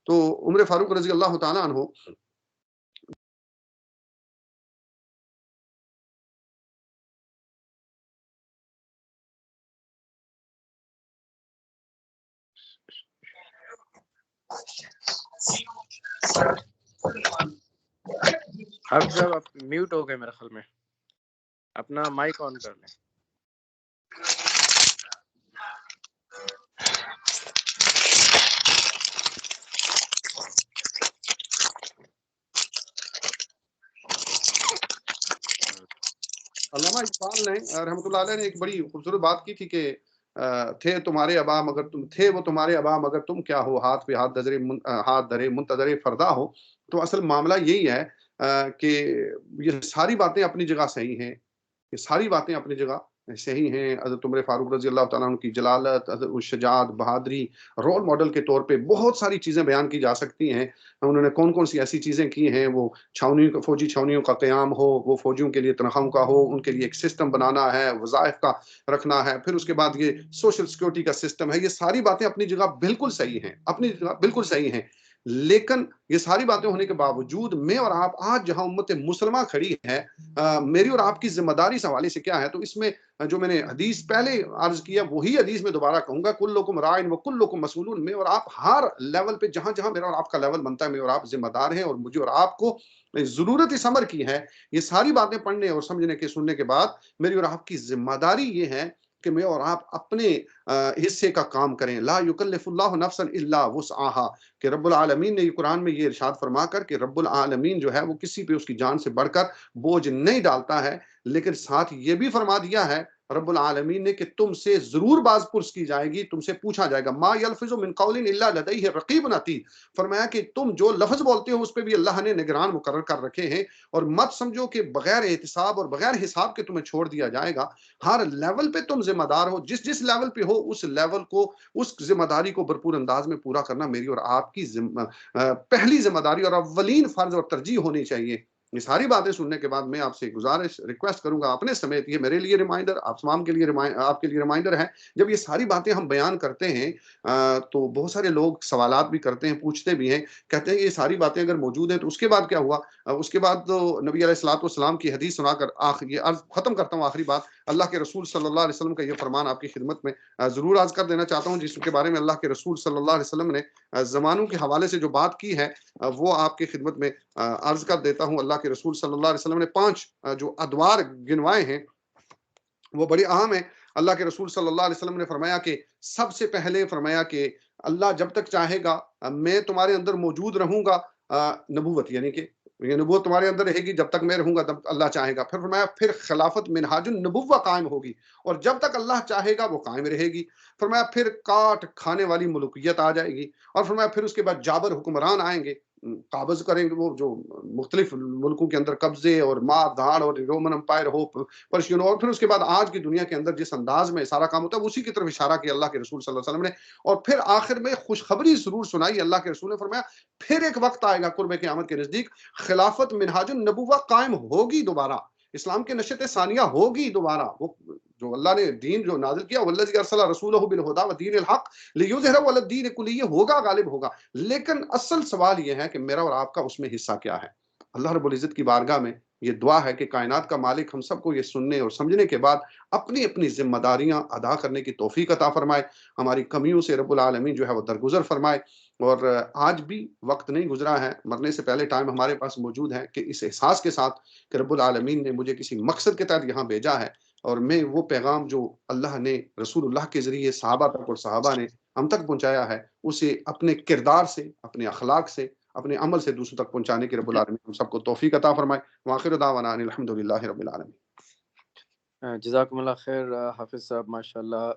تو عمر فاروق رضی اللہ تعالیٰ عنہ اب جب آپ میوٹ ہو گئے میرے خیال میں، اپنا مائک آن کر لیں۔ علامہ اقبال نے رحمۃ اللہ علیہ نے ایک بڑی خوبصورت بات کی تھی کہ تھے تمہارے ابا مگر تم تھے وہ تمہارے ابا مگر تم کیا ہو، ہاتھ پہ ہاتھ دھرے منتظر فردا ہو۔ تو اصل معاملہ یہی ہے کہ یہ ساری باتیں اپنی جگہ صحیح ہیں، یہ ساری باتیں اپنی جگہ صحیح ہیں، حضرت عمر فاروق رضی اللہ تعالیٰ عنہ کی جلالت، حضرت شجاعت، بہادری، رول ماڈل کے طور پہ بہت ساری چیزیں بیان کی جا سکتی ہیں۔ انہوں نے کون کون سی ایسی چیزیں کی ہیں، وہ چھاؤنی فوجی چھاؤنیوں کا قیام ہو، وہ فوجیوں کے لیے تنخواہوں کا ہو، ان کے لیے ایک سسٹم بنانا ہے، وظائف کا رکھنا ہے، پھر اس کے بعد یہ سوشل سیکورٹی کا سسٹم ہے، یہ ساری باتیں اپنی جگہ بالکل صحیح ہیں، اپنی جگہ بالکل صحیح ہیں۔ لیکن یہ ساری باتیں ہونے کے باوجود میں اور آپ آج جہاں امت مسلمہ کھڑی ہے، میری اور آپ کی ذمہ داری اس حوالے سے کیا ہے؟ تو اس میں جو میں نے حدیث پہلے عرض کیا وہی حدیث میں دوبارہ کہوں گا، کلکم راعٍ وکلکم مسئول، میں اور آپ ہر لیول پہ جہاں جہاں میرا اور آپ کا لیول بنتا ہے، میں اور آپ ذمہ دار ہیں، اور مجھے اور آپ کو ضرورت اس امر کی ہے۔ یہ ساری باتیں پڑھنے اور سمجھنے کے سننے کے بعد میری اور آپ کی ذمہ داری یہ ہے کہ میں اور آپ اپنے حصے کا کام کریں۔ لا یکلف اللہ نفسا الا وسعها، کہ رب العالمین نے یہ قرآن میں یہ ارشاد فرما کر کہ رب العالمین جو ہے وہ کسی پہ اس کی جان سے بڑھ کر بوجھ نہیں ڈالتا ہے، لیکن ساتھ یہ بھی فرما دیا ہے رب العالمین نے کہ تم سے ضرور باز پرس کی جائے گی، تم سے پوچھا جائے گا۔ ما یلفظ من قول الا لدیہ رقیب عتید، فرمایا کہ تم جو لفظ بولتے ہو اس پہ بھی اللہ نے نگران مقرر کر رکھے ہیں، اور مت سمجھو کہ بغیر احتساب اور بغیر حساب کے تمہیں چھوڑ دیا جائے گا۔ ہر لیول پہ تم ذمہ دار ہو، جس جس لیول پہ ہو اس لیول کو، اس ذمہ داری کو بھرپور انداز میں پورا کرنا میری اور آپ کی پہلی ذمہ داری اور اولین فرض اور ترجیح ہونی چاہیے۔ یہ ساری باتیں سننے کے بعد میں آپ سے گزارش ریکویسٹ کروں گا اپنے سمیت، یہ میرے لیے ریمائنڈر، آپ تمام کے لیے آپ کے لیے ریمائنڈر ہے، جب یہ ساری باتیں ہم بیان کرتے ہیں تو بہت سارے لوگ سوالات بھی کرتے ہیں، پوچھتے بھی ہیں، کہتے ہیں یہ ساری باتیں اگر موجود ہیں تو اس کے بعد کیا ہوا؟ اس کے بعد تو نبی علیہ الصلوۃ والسلام کی حدیث سنا کر یہ عرض ختم کرتا ہوں، آخری بات اللہ کے رسول صلی اللہ علیہ وسلم کا یہ فرمان آپ کی خدمت میں ضرور عرض کر دینا چاہتا ہوں، جس کے بارے میں اللہ کے رسول صلی اللہ علیہ وسلم نے زمانوں کے حوالے سے جو بات کی ہے وہ آپ کی خدمت میں عرض کر دیتا ہوں۔ اللہ کے رسول صلی اللہ علیہ وسلم نے 5 جو ادوار گنوائے ہیں وہ بڑی اہم ہیں۔ اللہ کے رسول صلی اللہ علیہ وسلم نے فرمایا کہ سب سے پہلے فرمایا کہ اللہ جب تک چاہے گا میں تمہارے اندر موجود رہوں گا، نبوت یعنی کہ یہ نبوت تمہارے اندر رہے گی جب تک میں رہوں گا، تب اللہ چاہے گا۔ پھر فرمایا پھر خلافت منہاج النبوہ قائم ہوگی، اور جب تک اللہ چاہے گا وہ قائم رہے گی۔ فرمایا پھر کاٹ کھانے والی ملوکیت آ جائے گی، اور فرمایا پھر اس کے بعد جابر حکمران آئیں گے، قابض کریں گے، وہ جو مختلف ملکوں کے اندر قبضے اور مار دھاڑ، اور رومن امپائر ہو، پرشین، اور پھر اس کے بعد آج کی دنیا کے اندر جس انداز میں سارا کام ہوتا ہے اسی کی طرف اشارہ کیا اللہ کے رسول صلی اللہ علیہ وسلم نے، اور پھر آخر میں خوشخبری ضرور سنائی اللہ کے رسول نے، فرمایا پھر ایک وقت آئے گا قرب قیامت کے نزدیک، خلافت منہاج النبوہ قائم ہوگی دوبارہ، اسلام کے نشت ثانیہ ہوگی دوبارہ، وہ جو اللہ نے دین جو نازل کیا، والذی ارسل رسولہ بالہدی ودین الحق لیظہرہ علی الدین کلہ، ہوگا، غالب ہوگا۔ لیکن اصل سوال یہ ہے کہ میرا اور آپ کا اس میں حصہ کیا ہے؟ اللہ رب العزت کی بارگاہ میں یہ دعا ہے کہ کائنات کا مالک ہم سب کو یہ سننے اور سمجھنے کے بعد اپنی اپنی ذمہ داریاں ادا کرنے کی توفیق عطا فرمائے، ہماری کمیوں سے رب العالمین جو ہے وہ درگزر فرمائے۔ اور آج بھی وقت نہیں گزرا ہے، مرنے سے پہلے ٹائم ہمارے پاس موجود ہے کہ اس احساس کے ساتھ کہ رب العالمین نے مجھے کسی مقصد کے تحت یہاں بھیجا ہے، اور میں وہ پیغام جو اللہ نے رسول اللہ کے ذریعے صحابہ تک اور صحابہ نے ہم تک پہنچایا ہے، اسے اپنے کردار سے، اپنے اخلاق سے، اپنے عمل سے دوسروں تک پہنچانے کی رب العالمین ہم سب کو توفیق عطا فرمائے۔ وآخر دعوانا ان الحمدللہ رب العالمین۔ جزاکم اللہ خیر حافظ صاحب، ماشاء اللہ